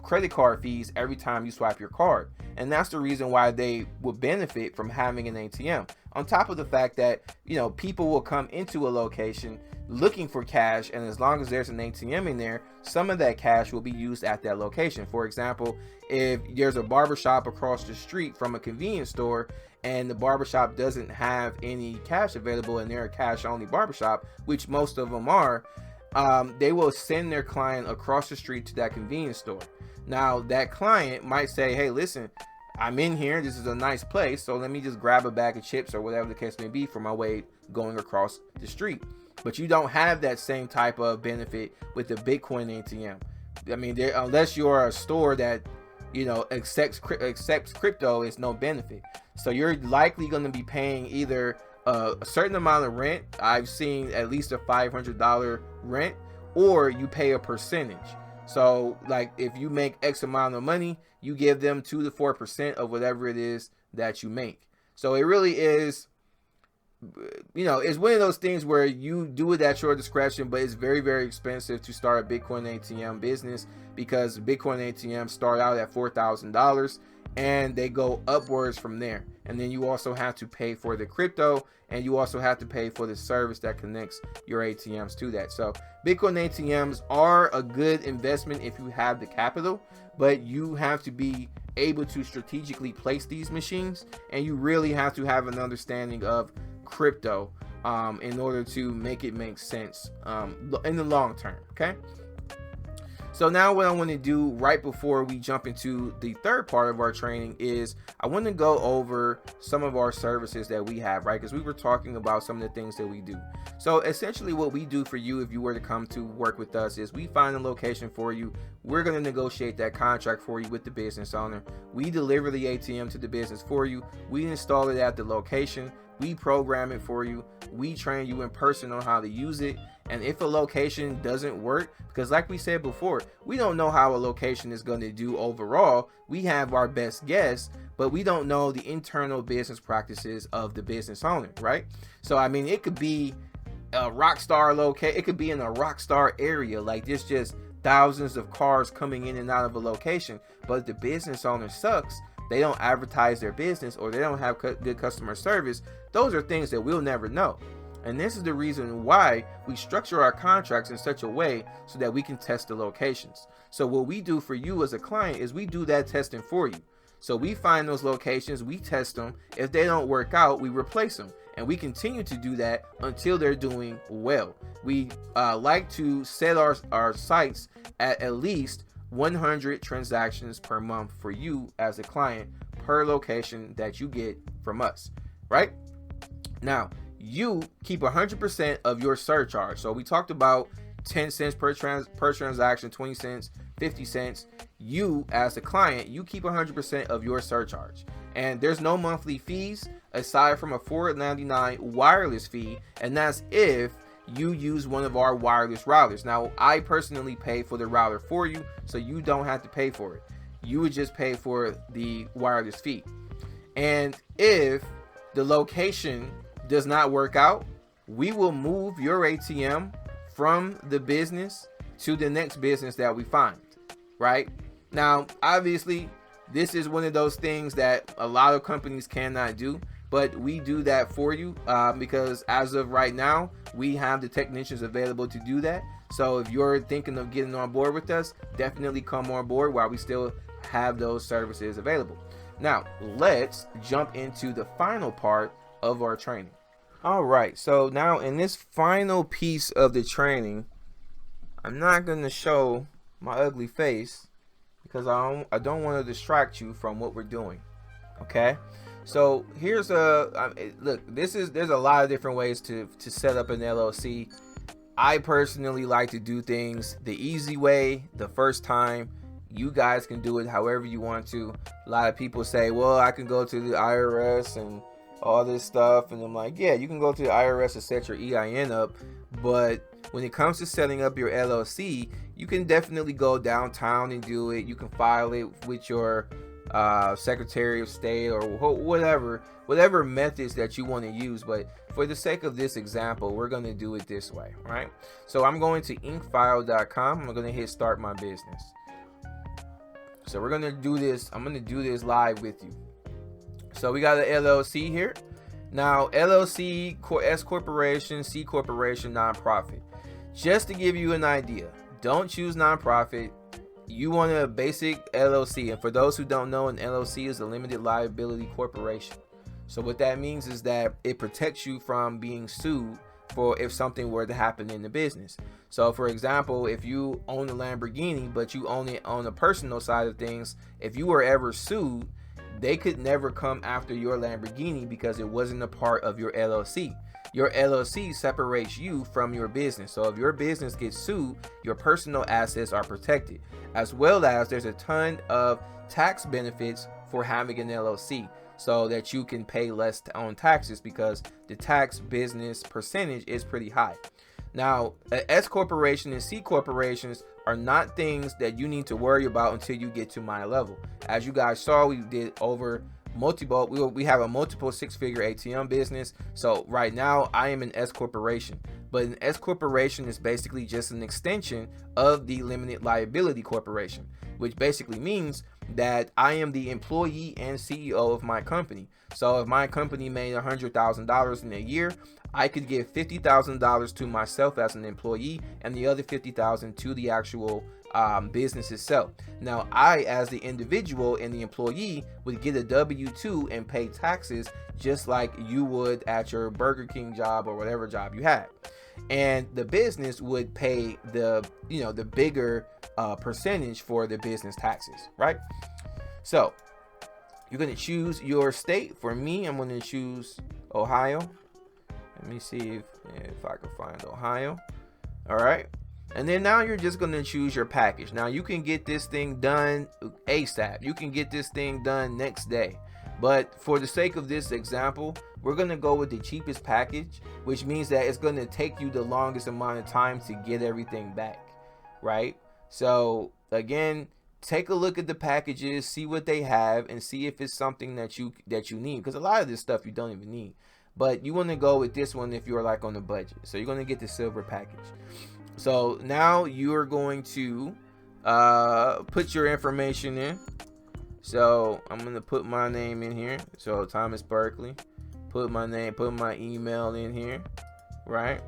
credit card fees every time you swipe your card. And that's the reason why they would benefit from having an ATM. On top of the fact that, people will come into a location looking for cash, and as long as there's an ATM in there, some of that cash will be used at that location. For example, if there's a barbershop across the street from a convenience store and the barbershop doesn't have any cash available and they're a cash only barbershop, which most of them are, they will send their client across the street to that convenience store. Now, that client might say, hey, listen, I'm in here, this is a nice place, so let me just grab a bag of chips or whatever the case may be for my way going across the street. But you don't have that same type of benefit with the Bitcoin ATM. I mean, unless you're a store that, accepts crypto, it's no benefit. So you're likely going to be paying either a certain amount of rent. I've seen at least a $500 rent, or you pay a percentage. So like if you make X amount of money, you give them 2 to 4% of whatever it is that you make. So it really is, it's one of those things where you do it at your discretion, but it's very, very expensive to start a Bitcoin ATM business, because Bitcoin ATMs start out at $4,000 and they go upwards from there. And then you also have to pay for the crypto, and you also have to pay for the service that connects your ATMs to that. So Bitcoin ATMs are a good investment if you have the capital, but you have to be able to strategically place these machines, and you really have to have an understanding of crypto in order to make it make sense in the long term. Okay, so now what I want to do right before we jump into the third part of our training is I want to go over some of our services that we have, right? Because we were talking about some of the things that we do. So essentially what we do for you if you were to come to work with us is we find a location for you. We're going to negotiate that contract for you with the business owner. We deliver the ATM to the business for you. We install it at the location. We program it for you. We train you in person on how to use it. And if a location doesn't work, because like we said before, we don't know how a location is going to do overall. We have our best guess, but we don't know the internal business practices of the business owner, right? So I mean, it could be a rock star location. It could be in a rock star area, like there's just thousands of cars coming in and out of a location, but if the business owner sucks, they don't advertise their business, or they don't have good customer service, those are things that we'll never know. And this is the reason why we structure our contracts in such a way so that we can test the locations. So what we do for you as a client is we do that testing for you. So we find those locations, we test them. If they don't work out, we replace them. And we continue to do that until they're doing well. We like to set our sites at least 100 transactions per month for you as a client per location that you get from us, right? Now, you keep 100% of your surcharge. So we talked about 10 cents per transaction, 20 cents, 50 cents. You as a client, you keep 100% of your surcharge. And there's no monthly fees aside from a $4.99 wireless fee, and that's if you use one of our wireless routers. Now, I personally pay for the router for you, so you don't have to pay for it. You would just pay for the wireless fee. And if the location does not work out, we will move your ATM from the business to the next business that we find, right? Now, obviously, this is one of those things that a lot of companies cannot do, but we do that for you because as of right now, we have the technicians available to do that. So if you're thinking of getting on board with us, definitely come on board while we still have those services available. Now, let's jump into the final part of our training. All right, so now in this final piece of the training, I'm not going to show my ugly face because I don't want to distract you from what we're doing. Okay, so here's look. There's a lot of different ways to set up an LLC. I personally like to do things the easy way the first time. You guys can do it however you want to. A lot of people say, well, I can go to the IRS and all this stuff, and I'm like, yeah, you can go to the IRS and set your EIN up, but when it comes to setting up your LLC, you can definitely go downtown and do it. You can file it with your Secretary of State or whatever methods that you want to use, but for the sake of this example, we're going to do it this way, right? So I'm going to inkfile.com. I'm going to hit start my business. So we're going to do this. I'm going to do this live with you. So we got an LLC here. Now, LLC, S corporation, C corporation, nonprofit. Just to give you an idea, don't choose nonprofit. You want a basic LLC. And for those who don't know, an LLC is a limited liability corporation. So what that means is that it protects you from being sued for if something were to happen in the business. So for example, if you own a Lamborghini, but you only own a personal side of things, if you were ever sued, they could never come after your Lamborghini because it wasn't a part of your LLC. Your LLC separates you from your business. So if your business gets sued, your personal assets are protected, as well as there's a ton of tax benefits for having an LLC, so that you can pay less on taxes because the tax business percentage is pretty high. Now, S corporation and C corporations are not things that you need to worry about until you get to my level. As you guys saw, we did over we have a multiple six-figure ATM business. So right now I am an S corporation, but an S corporation is basically just an extension of the limited liability corporation, which basically means that I am the employee and CEO of my company. So if my company made $100,000 in a year, I could give $50,000 to myself as an employee and the other $50,000 to the actual business itself. Now, I, as the individual and the employee, would get a W-2 and pay taxes just like you would at your Burger King job or whatever job you had. And the business would pay the bigger percentage for the business taxes, right? So you're going to choose your state. For me, I'm going to choose Ohio. Let me see if I can find Ohio. All right. And then now you're just going to choose your package. Now you can get this thing done ASAP. You can get this thing done next day. But for the sake of this example, we're going to go with the cheapest package, which means that it's going to take you the longest amount of time to get everything back, right? So again, take a look at the packages, see what they have, and see if it's something that you need, because a lot of this stuff you don't even need. But you want to go with this one if you're like on a budget. So you're going to get the silver package. So now you're going to put your information in. So I'm going to put my name in here. So Thomas Berkeley. Put my name, put my email in here, right?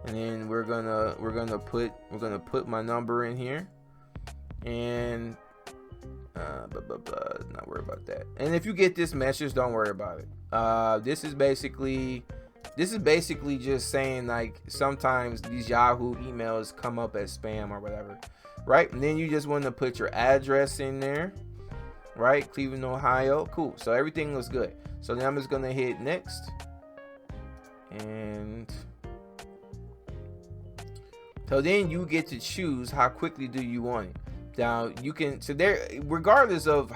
And then we're gonna put my number in here, and not worry about that. And if you get this message, don't worry about it. This is basically just saying, like, sometimes these Yahoo emails come up as spam or whatever, right? And then you just want to put your address in there, right? Cleveland, Ohio. Cool. So everything looks good. So then I'm just gonna hit next, and so then you get to choose how quickly do you want it. Now you can, so there, regardless of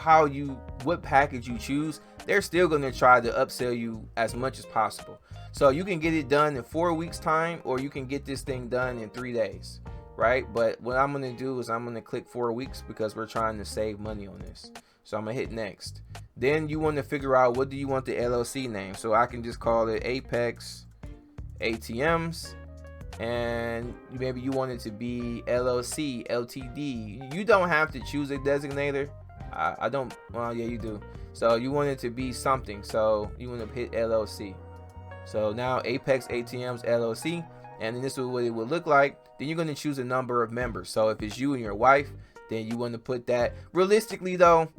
what package you choose, they're still gonna try to upsell you as much as possible. So you can get it done in 4 weeks time, or you can get this thing done in 3 days, right? But what I'm gonna do is I'm gonna click 4 weeks because we're trying to save money on this. So I'm gonna hit next. Then you want to figure out, what do you want the LLC name? So I can just call it Apex ATMs, and maybe you want it to be LLC LTD. You don't have to choose a designator. I don't. Well, yeah, you do. So you want it to be something. So you want to hit LLC. So now Apex ATMs LLC, and then this is what it would look like. Then you're going to choose a number of members. So if it's you and your wife, then you want to put that. Realistically though,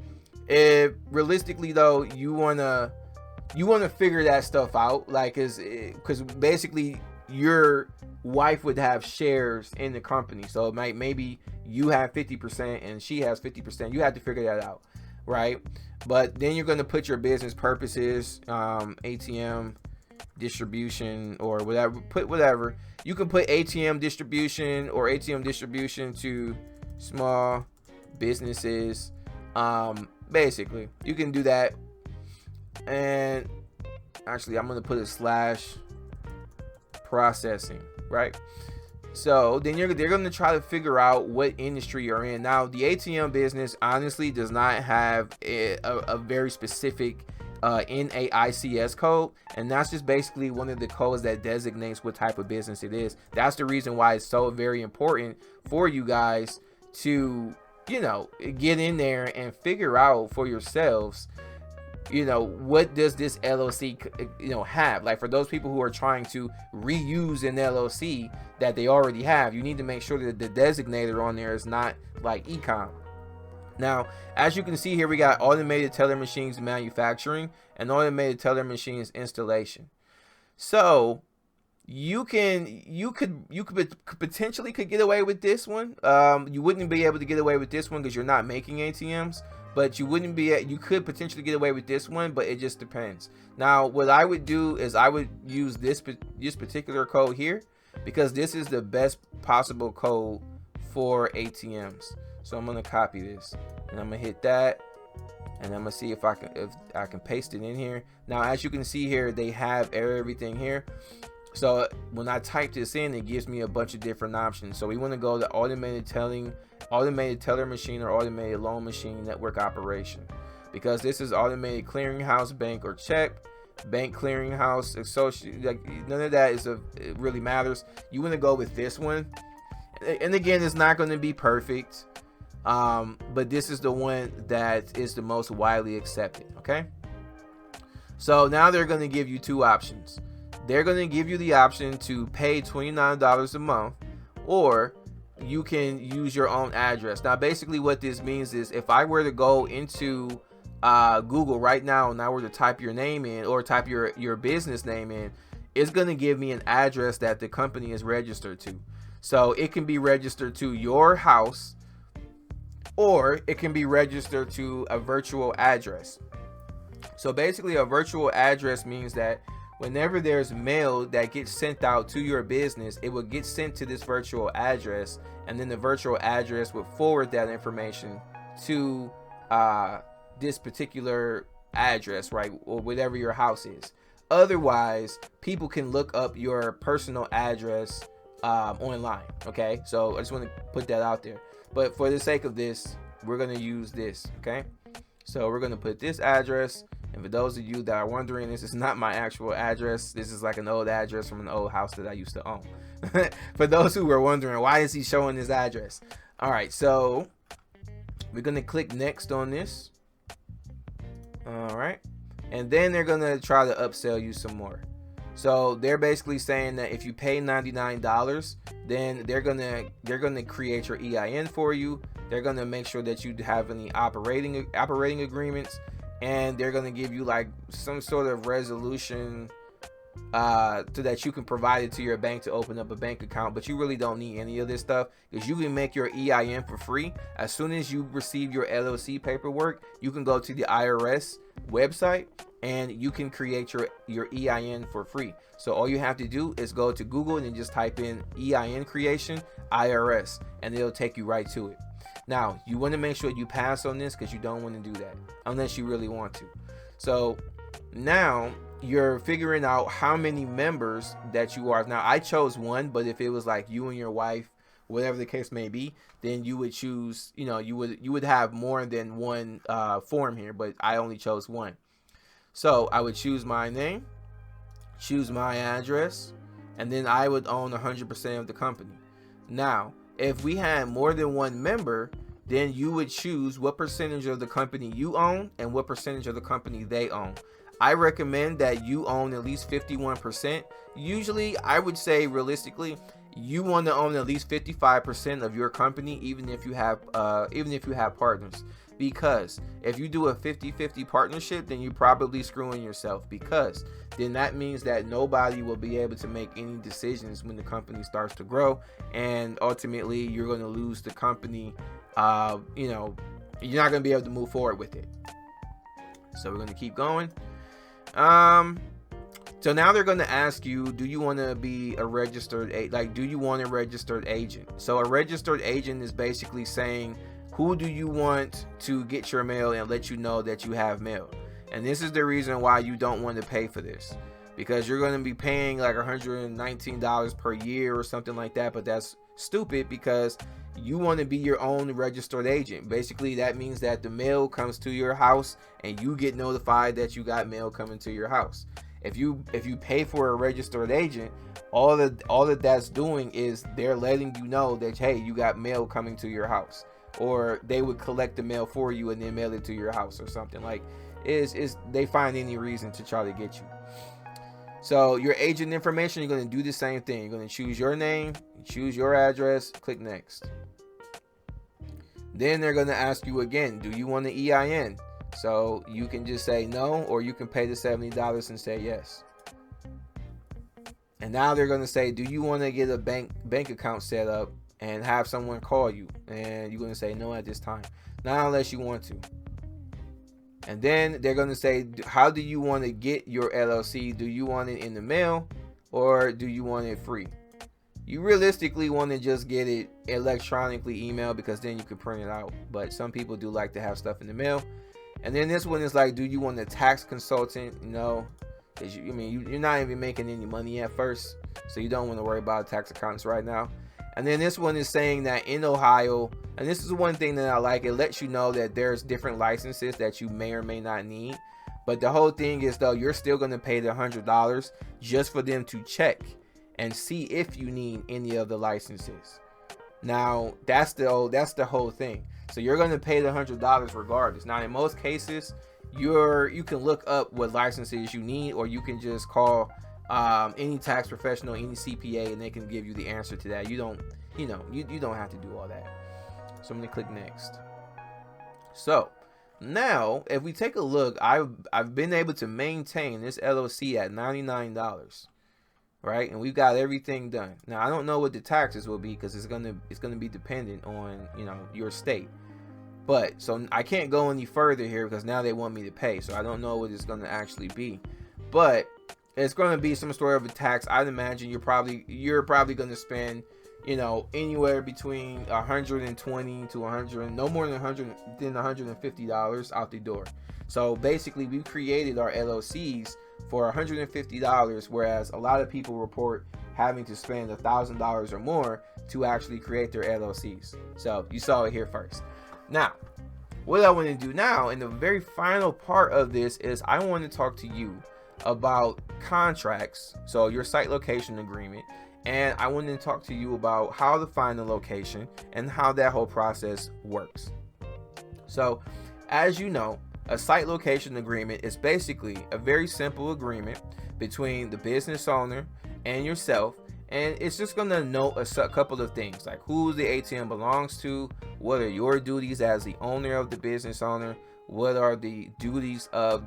you want to figure that stuff out, like, because basically your wife would have shares in the company, so it maybe you have 50% and she has 50%. You have to figure that out, right? But then you're going to put your business purposes, ATM distribution or whatever. Put whatever you can put, ATM distribution or ATM distribution to small businesses. Basically you can do that. And actually I'm going to put a / processing, right? So then they're going to try to figure out what industry you're in. Now the ATM business honestly does not have a very specific NAICS code, and that's just basically one of the codes that designates what type of business it is. That's the reason why it's so very important for you guys to, get in there and figure out for yourselves, what does this LLC, have. Like, for those people who are trying to reuse an LLC that they already have, you need to make sure that the designator on there is not like ecom. Now, as you can see here, we got automated teller machines manufacturing and automated teller machines installation. So you could potentially get away with this one. You wouldn't be able to get away with this one because you're not making ATMs, but you could potentially get away with this one, but it just depends. Now what I would do is I would use this particular code here, because this is the best possible code for ATMs. So I'm gonna copy this and I'm gonna hit that, and I'm gonna see if I can paste it in here. Now as you can see here, they have everything here. So when I type this in, it gives me a bunch of different options. So we want to go to automated teller machine or automated loan machine network operation, because this is automated clearinghouse, bank or check, bank clearinghouse, associate. Like, none of that it really matters. You want to go with this one, and again, it's not going to be perfect, but this is the one that is the most widely accepted. Okay, so now they're going to give you two options. They're going to give you the option to pay $29 a month, or you can use your own address. Now basically what this means is, if I were to go into Google right now and I were to type your name in, or type your business name in, it's going to give me an address that the company is registered to. So it can be registered to your house, or it can be registered to a virtual address. So basically a virtual address means that whenever there's mail that gets sent out to your business, it will get sent to this virtual address, and then the virtual address would forward that information to this particular address, right, or whatever your house is. Otherwise, people can look up your personal address online. Okay, so I just want to put that out there. But for the sake of this, we're gonna use this. Okay, so we're gonna put this address. And for those of you that are wondering, this is not my actual address. This is like an old address from an old house that I used to own. For those who were wondering, why is he showing his address? All right, so we're gonna click next on this. All right, and then they're gonna try to upsell you some more. So they're basically saying that if you pay $99, then they're gonna create your EIN for you. They're gonna make sure that you have any operating agreements, and they're gonna give you like some sort of resolution so that you can provide it to your bank to open up a bank account. But you really don't need any of this stuff, because you can make your EIN for free. As soon as you receive your LLC paperwork, you can go to the IRS website and you can create your EIN for free. So all you have to do is go to Google and just type in EIN creation IRS, and it'll take you right to it. Now you want to make sure you pass on this, because you don't want to do that unless you really want to. So now you're figuring out how many members that you are. Now I chose one, but if it was like you and your wife, whatever the case may be, then you would choose, you would have more than one form here, but I only chose one. So I would choose my name, choose my address, and then I would own 100% of the company. Now if we had more than one member, then you would choose what percentage of the company you own and what percentage of the company they own. I recommend that you own at least 51%. Usually, I would say realistically, you want to own at least 55% of your company, even if you have partners. Because if you do a 50-50 partnership, then you're probably screwing yourself, because then that means that nobody will be able to make any decisions when the company starts to grow, and ultimately you're going to lose the company. You're not going to be able to move forward with it. So we're going to keep going. So now they're going to ask you, do you want to be a registered do you want a registered agent? So a registered agent is basically saying, who do you want to get your mail and let you know that you have mail? And this is the reason why you don't want to pay for this, because you're going to be paying like $119 per year or something like that. But that's stupid, because you want to be your own registered agent. Basically, that means that the mail comes to your house and you get notified that you got mail coming to your house. If you pay for a registered agent, all that that's doing is they're letting you know that, hey, you got mail coming to your house, or they would collect the mail for you and then mail it to your house or something. Like, is they find any reason to try to get you. So your agent information, you're going to do the same thing. You're going to choose your name, choose your address, click next. Then they're going to ask you again, do you want the EIN? So you can just say no, or you can pay the $70 and say yes. And now they're going to say, do you want to get a bank account set up and have someone call you? And you're going to say no at this time, not unless you want to. And then they're going to say, how do you want to get your LLC? Do you want it in the mail, or do you want it free? You realistically want to just get it electronically emailed, because then you can print it out. But some people do like to have stuff in the mail. And then this one is like, do you want a tax consultant? No, because you're not even making any money at first, so you don't want to worry about tax accountants right now. And then this one is saying that in Ohio, and this is one thing that I like, it lets you know that there's different licenses that you may or may not need. But the whole thing is, though, you're still going to pay the $100 just for them to check and see if you need any of the licenses. Now that's the whole thing. So you're going to pay the $100 regardless. Now in most cases, you can look up what licenses you need, or you can just call any tax professional, any CPA, and they can give you the answer to that. You don't have to do all that. So I'm going to click next. So now if we take a look, I've been able to maintain this LLC at $99, right? And we've got everything done. Now I don't know what the taxes will be, because it's gonna be dependent on your state. But so I can't go any further here, because now they want me to pay, so I don't know what it's gonna actually be. But it's gonna be some sort of a tax. I'd imagine you're probably gonna spend anywhere between 120 to 100, no more than $150 out the door. So basically, we created our LLCs for $150, whereas a lot of people report having to spend $1,000 or more to actually create their LLCs. So you saw it here first. Now, what I want to do now, in the very final part of this, is I want to talk to you about contracts, so your site location agreement, and I want to talk to you about how to find the location and how that whole process works. So, as you know, a site location agreement is basically a very simple agreement between the business owner and yourself, and it's just going to note a couple of things, like who the ATM belongs to, what are your duties as the owner of the business owner, what are the duties of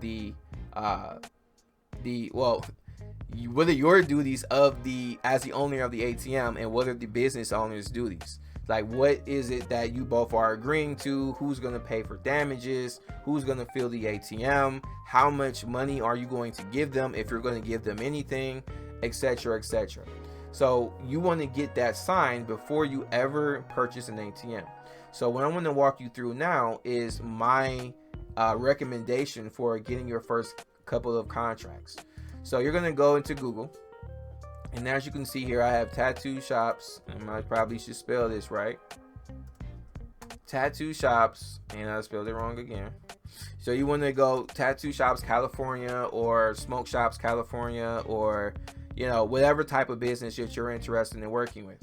what are your duties as the owner of the ATM, and what are the business owner's duties. Like, what is it that you both are agreeing to? Who's going to pay for damages? Who's going to fill the ATM? How much money are you going to give them, if you're going to give them anything, etc., etc. So you want to get that signed before you ever purchase an ATM. So what I'm going to walk you through now is my recommendation for getting your first couple of contracts. So you're going to go into Google. And as you can see here, I have tattoo shops, and I probably should spell this right. Tattoo shops, and I spelled it wrong again. So you want to go tattoo shops California, or smoke shops California, or whatever type of business that you're interested in working with.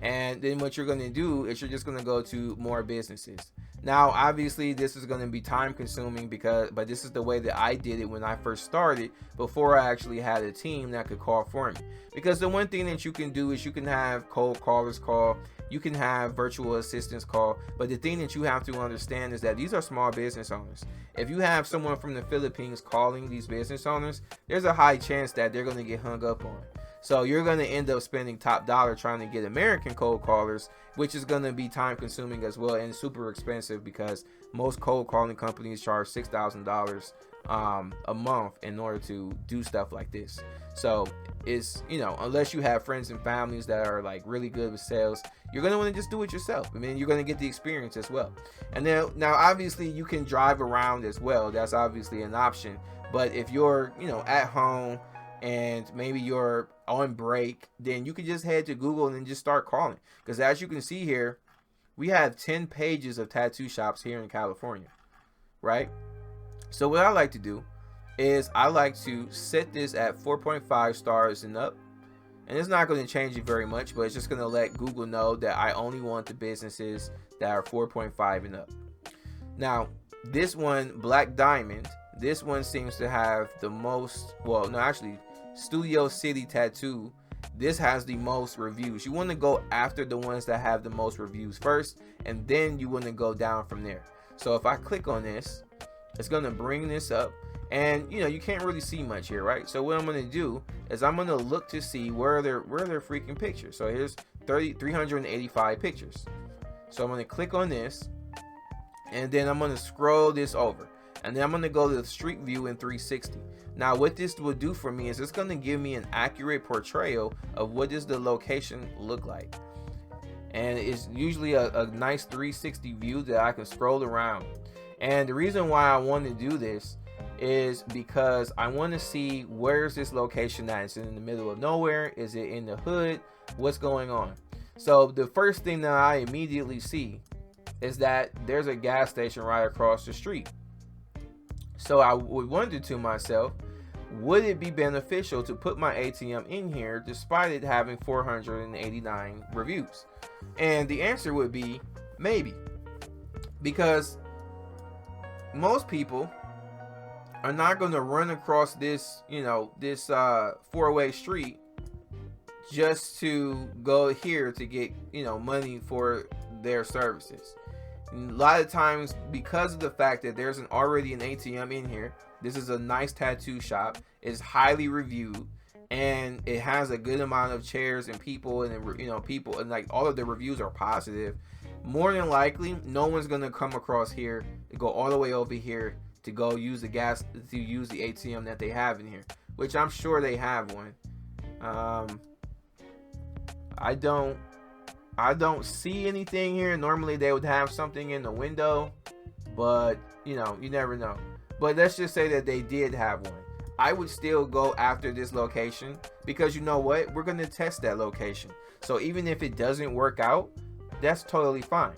And then what you're going to do is you're just going to go to more businesses. Now, obviously, this is going to be time consuming but this is the way that I did it when I first started, before I actually had a team that could call for me. Because the one thing that you can do is you can have cold callers call, you can have virtual assistants call, but the thing that you have to understand is that these are small business owners. If you have someone from the Philippines calling these business owners, there's a high chance that they're going to get hung up on. So you're going to end up spending top dollar trying to get American cold callers, which is going to be time consuming as well, and super expensive, because most cold calling companies charge $6,000 a month in order to do stuff like this. So it's, unless you have friends and families that are like really good with sales, you're going to want to just do it yourself. I mean, you're going to get the experience as well. And then now obviously you can drive around as well. That's obviously an option. But if you're, at home and maybe you're on break, then you can just head to Google and then just start calling. Because as you can see here, we have 10 pages of tattoo shops here in California, right? So what I like to do is I like to set this at 4.5 stars and up. And it's not going to change it very much, but it's just going to let Google know that I only want the businesses that are 4.5 and up. Now, this one, Black Diamond, this one seems to have the most, Studio City Tattoo, this has the most reviews. You want to go after the ones that have the most reviews first, and then you want to go down from there. So if I click on this, it's going to bring this up, and you can't really see much here, right? So what I'm going to do is I'm going to look to see where they're freaking pictures. So here's 385 pictures. So I'm going to click on this, and then I'm going to scroll this over, and then I'm going to go to the Street View in 360. Now what this will do for me is it's going to give me an accurate portrayal of what does the location look like. And it's usually a nice 360 view that I can scroll around. And the reason why I want to do this is because I want to see, where's this location at? Is it in the middle of nowhere? Is it in the hood? What's going on? So the first thing that I immediately see is that there's a gas station right across the street. So I would wonder to myself, would it be beneficial to put my ATM in here despite it having 489 reviews? And the answer would be maybe, because most people are not going to run across this, this four-way street just to go here to get, money for their services. And a lot of times, because of the fact that there's already an ATM in here, this is a nice tattoo shop, it's highly reviewed, and it has a good amount of chairs and people, and people, and like all of the reviews are positive. More than likely, no one's gonna come across here to go all the way over here to go use the ATM that they have in here, which I'm sure they have one. I don't see anything here. Normally they would have something in the window, but you never know. But let's just say that they did have one. I would still go after this location, because you know what? We're going to test that location. So even if it doesn't work out, that's totally fine.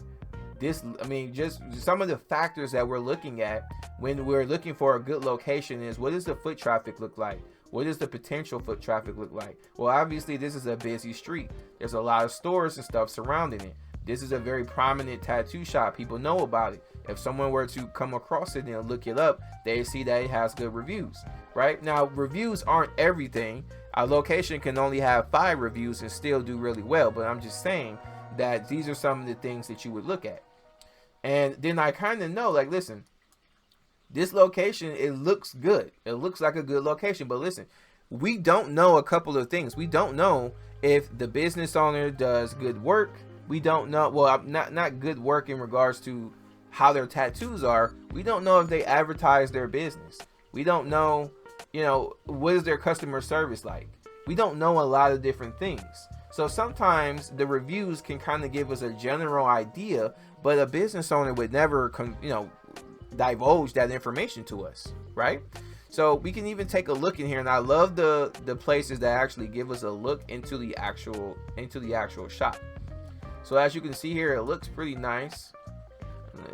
I mean, just some of the factors that we're looking at when we're looking for a good location is, what does the foot traffic look like? What does the potential foot traffic look like? Well, obviously this is a busy street. There's a lot of stores and stuff surrounding it. This is a very prominent tattoo shop. People know about it. If someone were to come across it and look it up, they see that it has good reviews, right? Now, reviews aren't everything. A location can only have 5 reviews and still do really well, but I'm just saying that these are some of the things that you would look at. And then I kind of know, like, listen, this location, it looks good. It looks like a good location, but listen, we don't know a couple of things. We don't know if the business owner does good work. We don't know, well, not good work in regards to how their tattoos are. We don't know if they advertise their business. We don't know, you know, what is their customer service like. We don't know a lot of different things. So sometimes the reviews can kind of give us a general idea, but a business owner would never, you know, divulge that information to us, right? So we can even take a look in here, and I love the places that actually give us a look into the actual shop. So as you can see here, it looks pretty nice,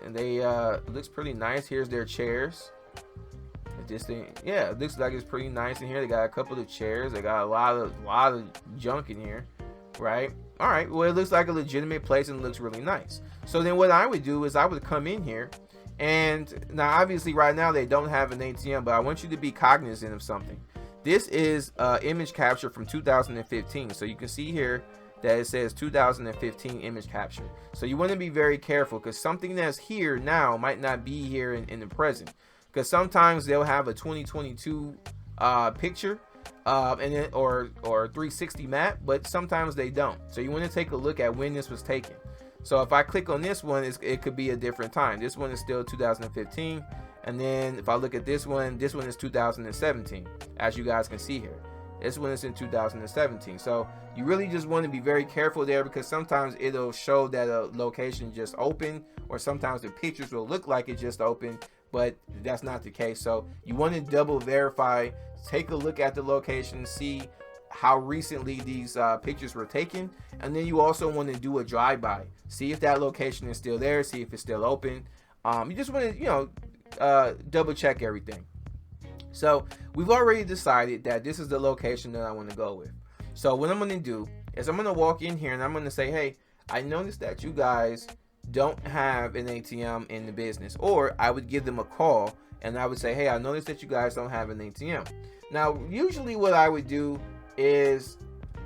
and it looks pretty nice. Here's their chairs. This thing, yeah, it looks like it's pretty nice in here. They got a couple of chairs. They got a lot of junk in here, right? All right, well, it looks like a legitimate place and looks really nice. So then what I would do is I would come in here, and now obviously right now they don't have an ATM, but I want you to be cognizant of something. This is image capture from 2015. So you can see here that it says 2015 image capture. So you want to be very careful, because something that's here now might not be here in the present. Because sometimes they'll have a 2022 picture and then or 360 map, but sometimes they don't. So you want to take a look at when this was taken. So if I click on this one, it could be a different time. This one is still 2015, and then if I look at this one is 2017, as you guys can see here. This one is in 2017. So you really just want to be very careful there, because sometimes it'll show that a location just opened, or sometimes the pictures will look like it just opened, but that's not the case. So you want to double verify, take a look at the location, see how recently these pictures were taken, and then you also want to do a drive-by, see if that location is still there, see if it's still open. You just want to, you know, double check everything. So we've already decided that this is the location that I want to go with. So what I'm going to do is I'm going to walk in here and I'm going to say, hey, I noticed that you guys don't have an ATM in the business. Or I would give them a call and I would say, hey, I noticed that you guys don't have an ATM. Now, usually what I would do is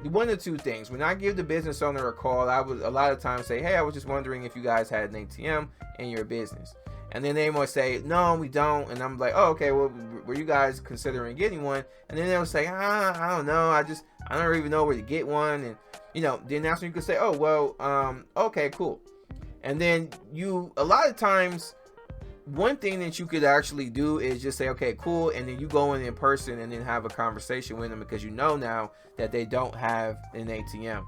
one of two things. When I give the business owner a call, I would a lot of times say, hey, I was just wondering if you guys had an ATM in your business. And then they might say, no, we don't. And I'm like, oh, okay, well, were you guys considering getting one? And then they'll say, I don't know. I don't even know where to get one. And, you know, then that's when you could say, oh, well, okay, cool. And then a lot of times, one thing that you could actually do is just say, okay, cool. And then you go in person and then have a conversation with them, because you know now that they don't have an ATM.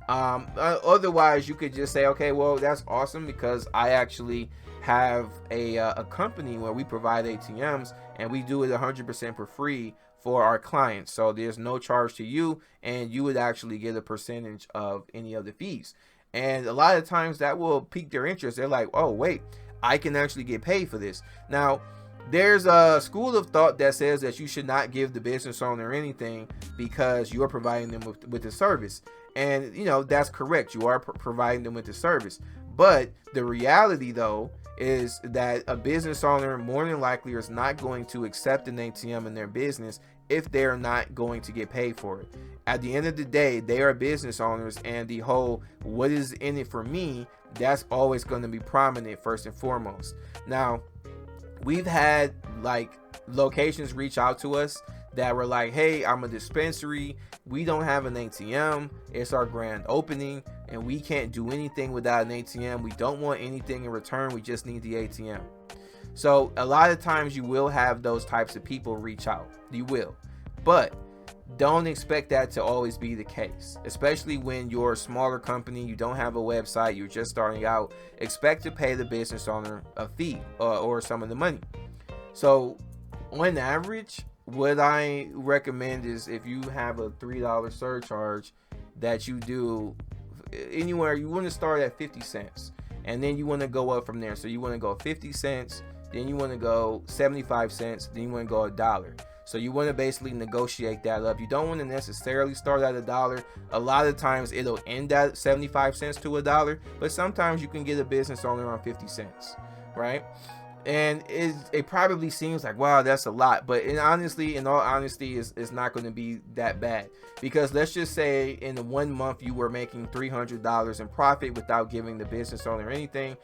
Otherwise, you could just say, okay, well, that's awesome, because I actually have a company where we provide ATMs, and we do it 100% for free for our clients. So there's no charge to you, and you would actually get a percentage of any of the fees. And a lot of times that will pique their interest. They're like, oh, wait, I can actually get paid for this. Now, there's a school of thought that says that you should not give the business owner anything because you're providing them with the service. And, you know, that's correct. You are providing them with the service. But the reality, though, is that a business owner more than likely is not going to accept an ATM in their business if they're not going to get paid for it. At the end of the day, they are business owners, and the whole what is in it for me, that's always going to be prominent first and foremost. Now, we've had like locations reach out to us that were like, hey, I'm a dispensary, we don't have an ATM, it's our grand opening, and we can't do anything without an ATM. We don't want anything in return, we just need the ATM. So a lot of times you will have those types of people reach out. You will. But don't expect that to always be the case, especially when you're a smaller company, you don't have a website, you're just starting out. Expect to pay the business owner a fee or some of the money. So on average, what I recommend is if you have a $3 surcharge that you do anywhere, you want to start at 50 cents and then you want to go up from there. So you want to go 50 cents, then you want to go 75 cents, then you want to go $1. So you want to basically negotiate that up. You don't want to necessarily start at $1. A lot of times it'll end at 75 cents to $1, but sometimes you can get a business owner on 50 cents, right? And it probably seems like, wow, that's a lot, but in all honesty, it's not going to be that bad, because let's just say in the 1 month you were making $300 in profit without giving the business owner anything.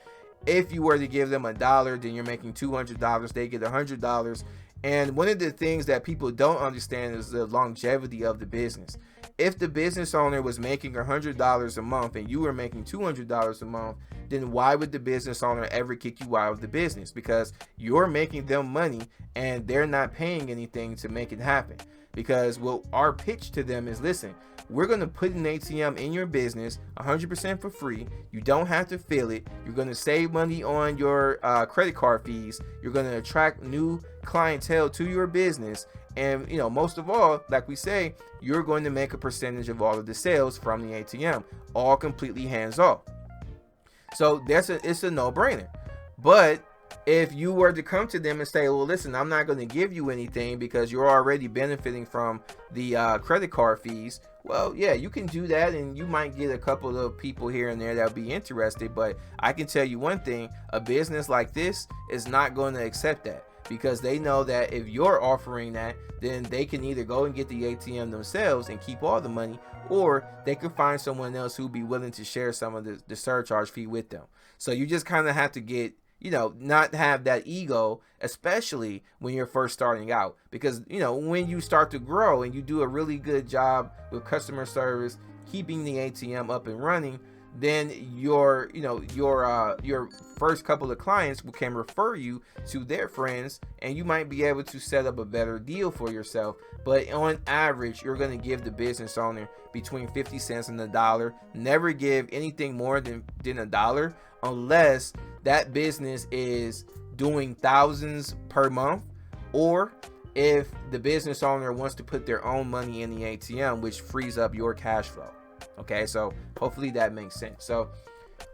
If you were to give them $1, then you're making $200. They get $100. And one of the things that people don't understand is the longevity of the business. If the business owner was making $100 a month and you were making $200 a month, then why would the business owner ever kick you out of the business? Because you're making them money and they're not paying anything to make it happen. Because our pitch to them is, listen, we're going to put an ATM in your business 100% for free. You don't have to fill it. You're going to save money on your credit card fees. You're going to attract new clientele to your business. And, most of all, like we say, you're going to make a percentage of all of the sales from the ATM, all completely hands off. So it's a no-brainer. But if you were to come to them and say, well, listen, I'm not going to give you anything because you're already benefiting from the credit card fees, well, yeah, you can do that, and you might get a couple of people here and there that'll be interested. But I can tell you one thing, a business like this is not going to accept that, because they know that if you're offering that, then they can either go and get the ATM themselves and keep all the money, or they could find someone else who'd be willing to share some of the surcharge fee with them. So you just kind of have to get, not have that ego, especially when you're first starting out, because, when you start to grow and you do a really good job with customer service, keeping the ATM up and running, then your first couple of clients can refer you to their friends, and you might be able to set up a better deal for yourself. But on average, you're going to give the business owner between 50 cents and $1. Never give anything more than $1, unless that business is doing thousands per month, or if the business owner wants to put their own money in the ATM, which frees up your cash flow. Okay, so hopefully that makes sense. So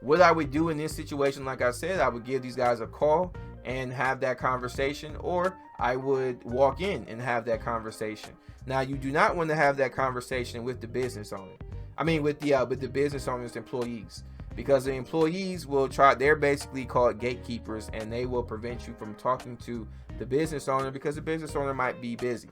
what I would do in this situation, like I said, I would give these guys a call and have that conversation, or I would walk in and have that conversation. Now, you do not want to have that conversation with the business owner. I mean, with the business owner's employees, because the employees will they're basically called gatekeepers, and they will prevent you from talking to the business owner because the business owner might be busy.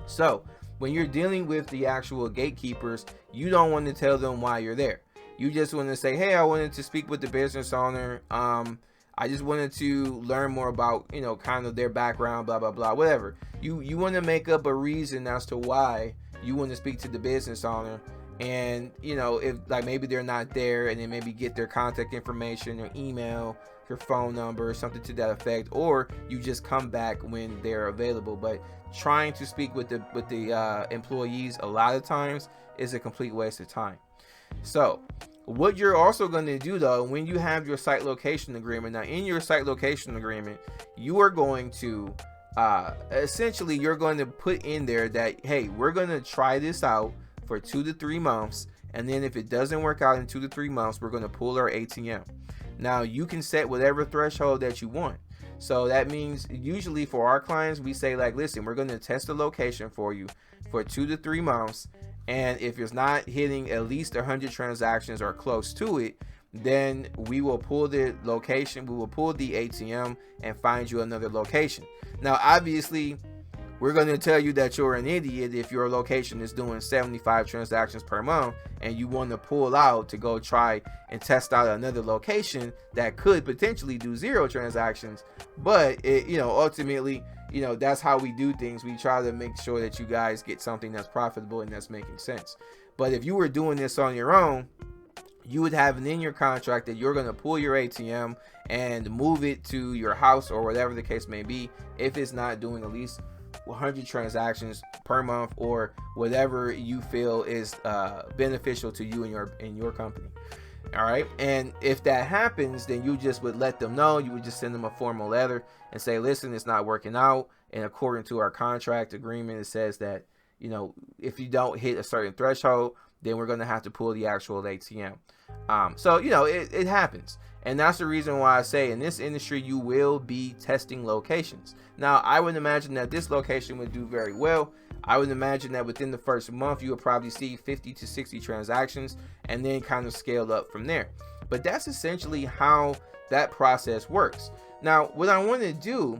So when you're dealing with the actual gatekeepers, you don't want to tell them why you're there. You just want to say, hey, I wanted to speak with the business owner. I just wanted to learn more about, kind of their background, blah, blah, blah, whatever. You want to make up a reason as to why you want to speak to the business owner. And, if like maybe they're not there, and then maybe get their contact information, their email, your phone number, something to that effect, or you just come back when they're available. But trying to speak with the employees a lot of times is a complete waste of time. So what you're also going to do, though, when you have your site location agreement, now in your site location agreement, you are going to essentially, you're going to put in there that, hey, we're going to try this out for 2 to 3 months, and then if it doesn't work out in 2 to 3 months, we're going to pull our ATM. Now, you can set whatever threshold that you want. So that means usually for our clients, we say, like, listen, we're going to test the location for you for 2 to 3 months, and if it's not hitting at least 100 transactions or close to it, then we will pull the location, we will pull the ATM and find you another location. Now, obviously, we're going to tell you that you're an idiot if your location is doing 75 transactions per month and you want to pull out to go try and test out another location that could potentially do 0 transactions. But ultimately, that's how we do things. We try to make sure that you guys get something that's profitable and that's making sense. But if you were doing this on your own, you would have it in your contract that you're going to pull your ATM and move it to your house or whatever the case may be if it's not doing at least 100 transactions per month, or whatever you feel is beneficial to you and your company. All right, and if that happens, then you just would let them know. You would just send them a formal letter and say, listen, it's not working out, and according to our contract agreement, it says that, you know, if you don't hit a certain threshold, then we're going to have to pull the actual ATM. So, you know, it happens. And that's the reason why I say in this industry, you will be testing locations. Now, I would imagine that this location would do very well. I would imagine that within the first month, you would probably see 50 to 60 transactions and then kind of scale up from there. But that's essentially how that process works. Now, what I want to do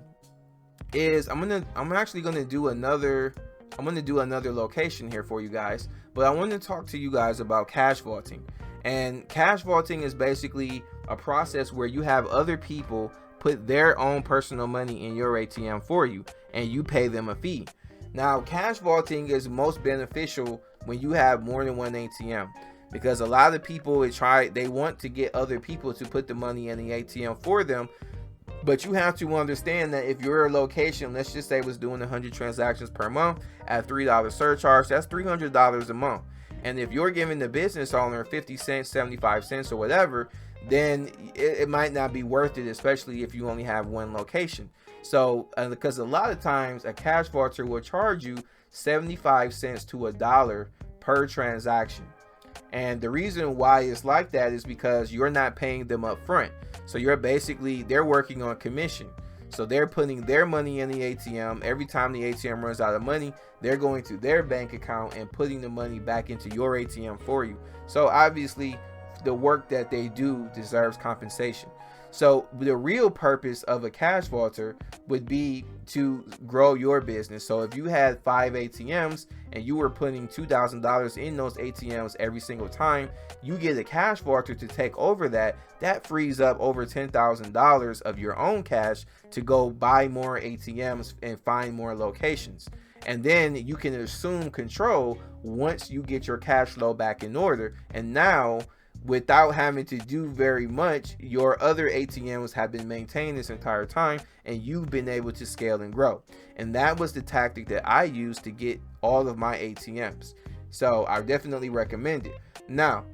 is I'm actually going to do another location here for you guys, but I want to talk to you guys about cash vaulting. And cash vaulting is basically a process where you have other people put their own personal money in your ATM for you, and you pay them a fee. Now, cash vaulting is most beneficial when you have more than one ATM, because a lot of people they want to get other people to put the money in the ATM for them. But you have to understand that if your location, let's just say, was doing 100 transactions per month at $3 surcharge, that's $300 a month. And if you're giving the business owner 50 cents, 75 cents or whatever, then it might not be worth it, especially if you only have one location. So because a lot of times a cash vaulter will charge you 75 cents to $1 per transaction. And the reason why it's like that is because you're not paying them up front. So they're working on commission. So they're putting their money in the ATM. Every time the ATM runs out of money, they're going to their bank account and putting the money back into your ATM for you. So obviously the work that they do deserves compensation. So the real purpose of a cash vaulter would be to grow your business. So if you had 5 ATMs and you were putting $2,000 in those ATMs every single time, you get a cash vaulter to take over that frees up over $10,000 of your own cash to go buy more ATMs and find more locations. And then you can assume control once you get your cash flow back in order. And now, without having to do very much, your other ATMs have been maintained this entire time, and you've been able to scale and grow. And that was the tactic that I used to get all of my ATMs. So I definitely recommend it. Now,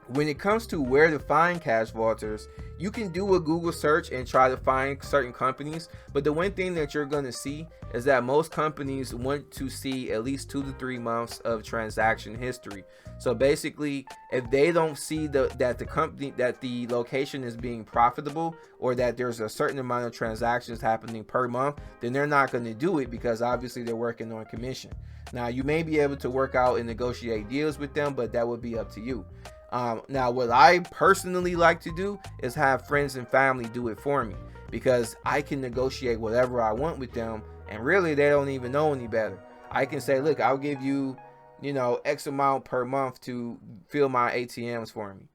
when it comes to where to find cash vaulters, you can do a Google search and try to find certain companies. But the one thing that you're going to see is that most companies want to see at least 2 to 3 months of transaction history. So basically, if they don't see that the location is being profitable, or that there's a certain amount of transactions happening per month, then they're not going to do it, because obviously they're working on commission. Now, you may be able to work out and negotiate deals with them, but that would be up to you. Now, what I personally like to do is have friends and family do it for me, because I can negotiate whatever I want with them, and really they don't even know any better. I can say, look, I'll give you, X amount per month to fill my ATMs for me.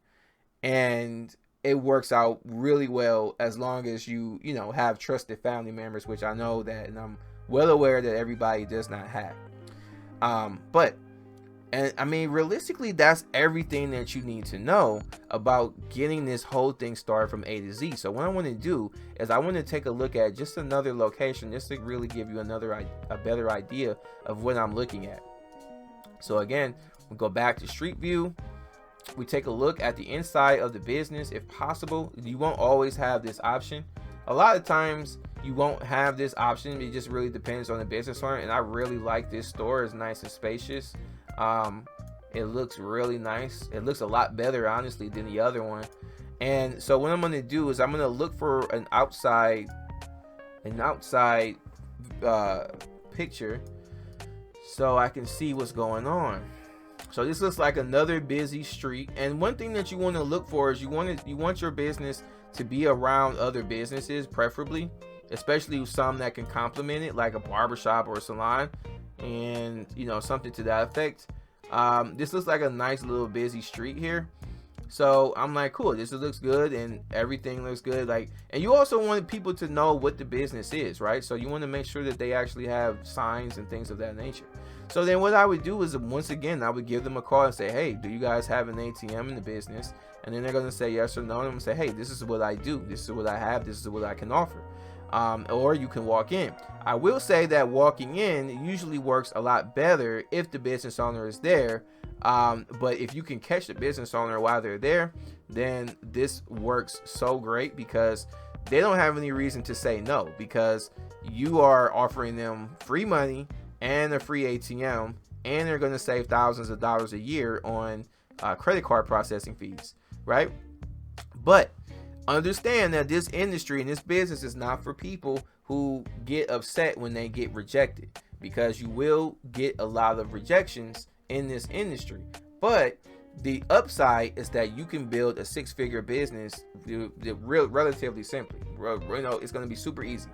And it works out really well, as long as you have trusted family members, which I know that, and I'm well aware that everybody does not have. And I mean, realistically, that's everything that you need to know about getting this whole thing started from A to Z. So what I want to do is I want to take a look at just another location, just to really give you a better idea of what I'm looking at. So again, we go back to Street View. We take a look at the inside of the business. If possible, you won't always have this option. A lot of times you won't have this option. It just really depends on the business owner. And I really like this store. It's nice and spacious. It looks really nice. It looks a lot better, honestly, than the other one. And so what I'm going to do is I'm going to look for an outside picture so I can see what's going on. So this looks like another busy street. And one thing that you want to look for is you want your business to be around other businesses, preferably, especially some that can complement it, like a barbershop or a salon, and something to that effect. This looks like a nice little busy street here. So I'm like, cool, this looks good, and everything looks good. And you also want people to know what the business is, right? So you want to make sure that they actually have signs and things of that nature. So then what I would do is, once again, I would give them a call and say, hey, do you guys have an ATM in the business? And then they're going to say yes or no. And I'm going to say, hey, this is what I do. This is what I have. This is what I can offer. Or you can walk in. I will say that walking in usually works a lot better if the business owner is there. But if you can catch the business owner while they're there, then this works so great, because they don't have any reason to say no, because you are offering them free money and a free ATM, and they're going to save thousands of dollars a year on credit card processing fees, right? But understand that this industry and this business is not for people who get upset when they get rejected, because you will get a lot of rejections in this industry. But the upside is that you can build a six-figure business relatively simply. It's going to be super easy.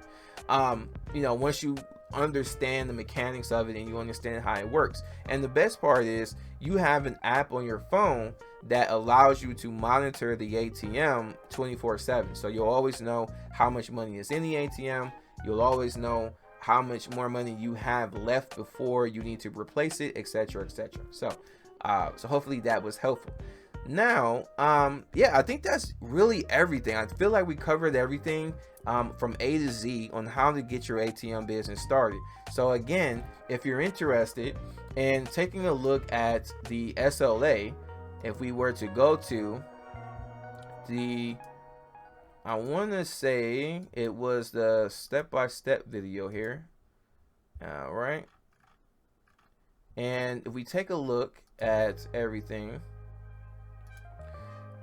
Once you understand the mechanics of it and you understand how it works. And the best part is you have an app on your phone that allows you to monitor the ATM 24/7. So you'll always know how much money is in the ATM. You'll always know how much more money you have left before you need to replace it, etc., etc. So hopefully that was helpful. Now, yeah, I think that's really everything. I feel like we covered everything from A to Z on how to get your ATM business started. So again, if you're interested in taking a look at the SLA, if we were to go to the, I want to say it was the step-by-step video here. All right. And if we take a look at everything,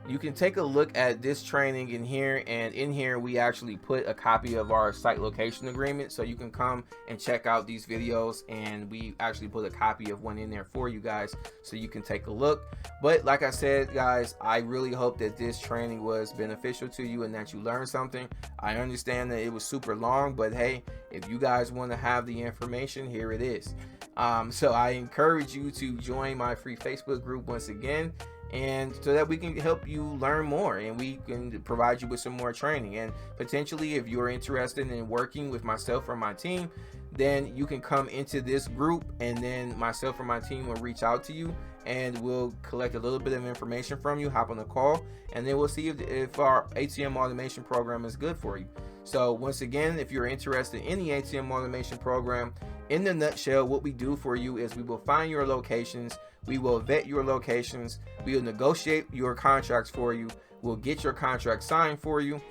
you can take a look at this training in here, and in here we actually put a copy of our site location agreement, so you can come and check out these videos, and we actually put a copy of one in there for you guys so you can take a look. But like I said, guys, I really hope that this training was beneficial to you and that you learned something. I understand that it was super long, but hey, if you guys want to have the information, here it is. So I encourage you to join my free Facebook group once again, and so that we can help you learn more and we can provide you with some more training. And potentially, if you're interested in working with myself or my team, then you can come into this group, and then myself or my team will reach out to you and we'll collect a little bit of information from you, hop on a call, and then we'll see if our ATM automation program is good for you. So once again, if you're interested in the ATM automation program, in the nutshell, what we do for you is we will find your locations, we will vet your locations, we will negotiate your contracts for you, we'll get your contract signed for you.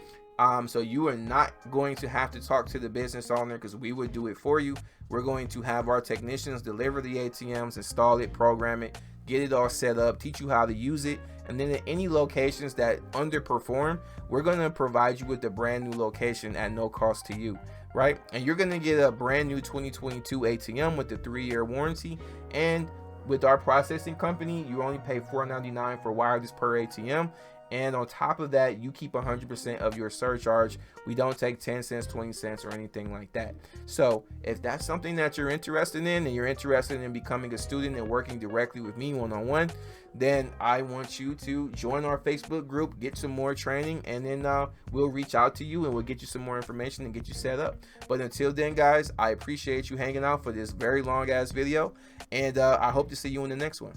So you are not going to have to talk to the business owner, because we would do it for you. We're going to have our technicians deliver the ATMs, install it, program it, get it all set up, teach you how to use it. And then at any locations that underperform, we're going to provide you with a brand new location at no cost to you, right? And you're going to get a brand new 2022 ATM with the 3-year warranty. And with our processing company, you only pay $4.99 for wireless per ATM. And on top of that, you keep 100% of your surcharge. We don't take 10 cents, 20 cents, or anything like that. So if that's something that you're interested in, and you're interested in becoming a student and working directly with me one-on-one, then I want you to join our Facebook group, get some more training, and then we'll reach out to you and we'll get you some more information and get you set up. But until then, guys, I appreciate you hanging out for this very long ass video, and I hope to see you in the next one.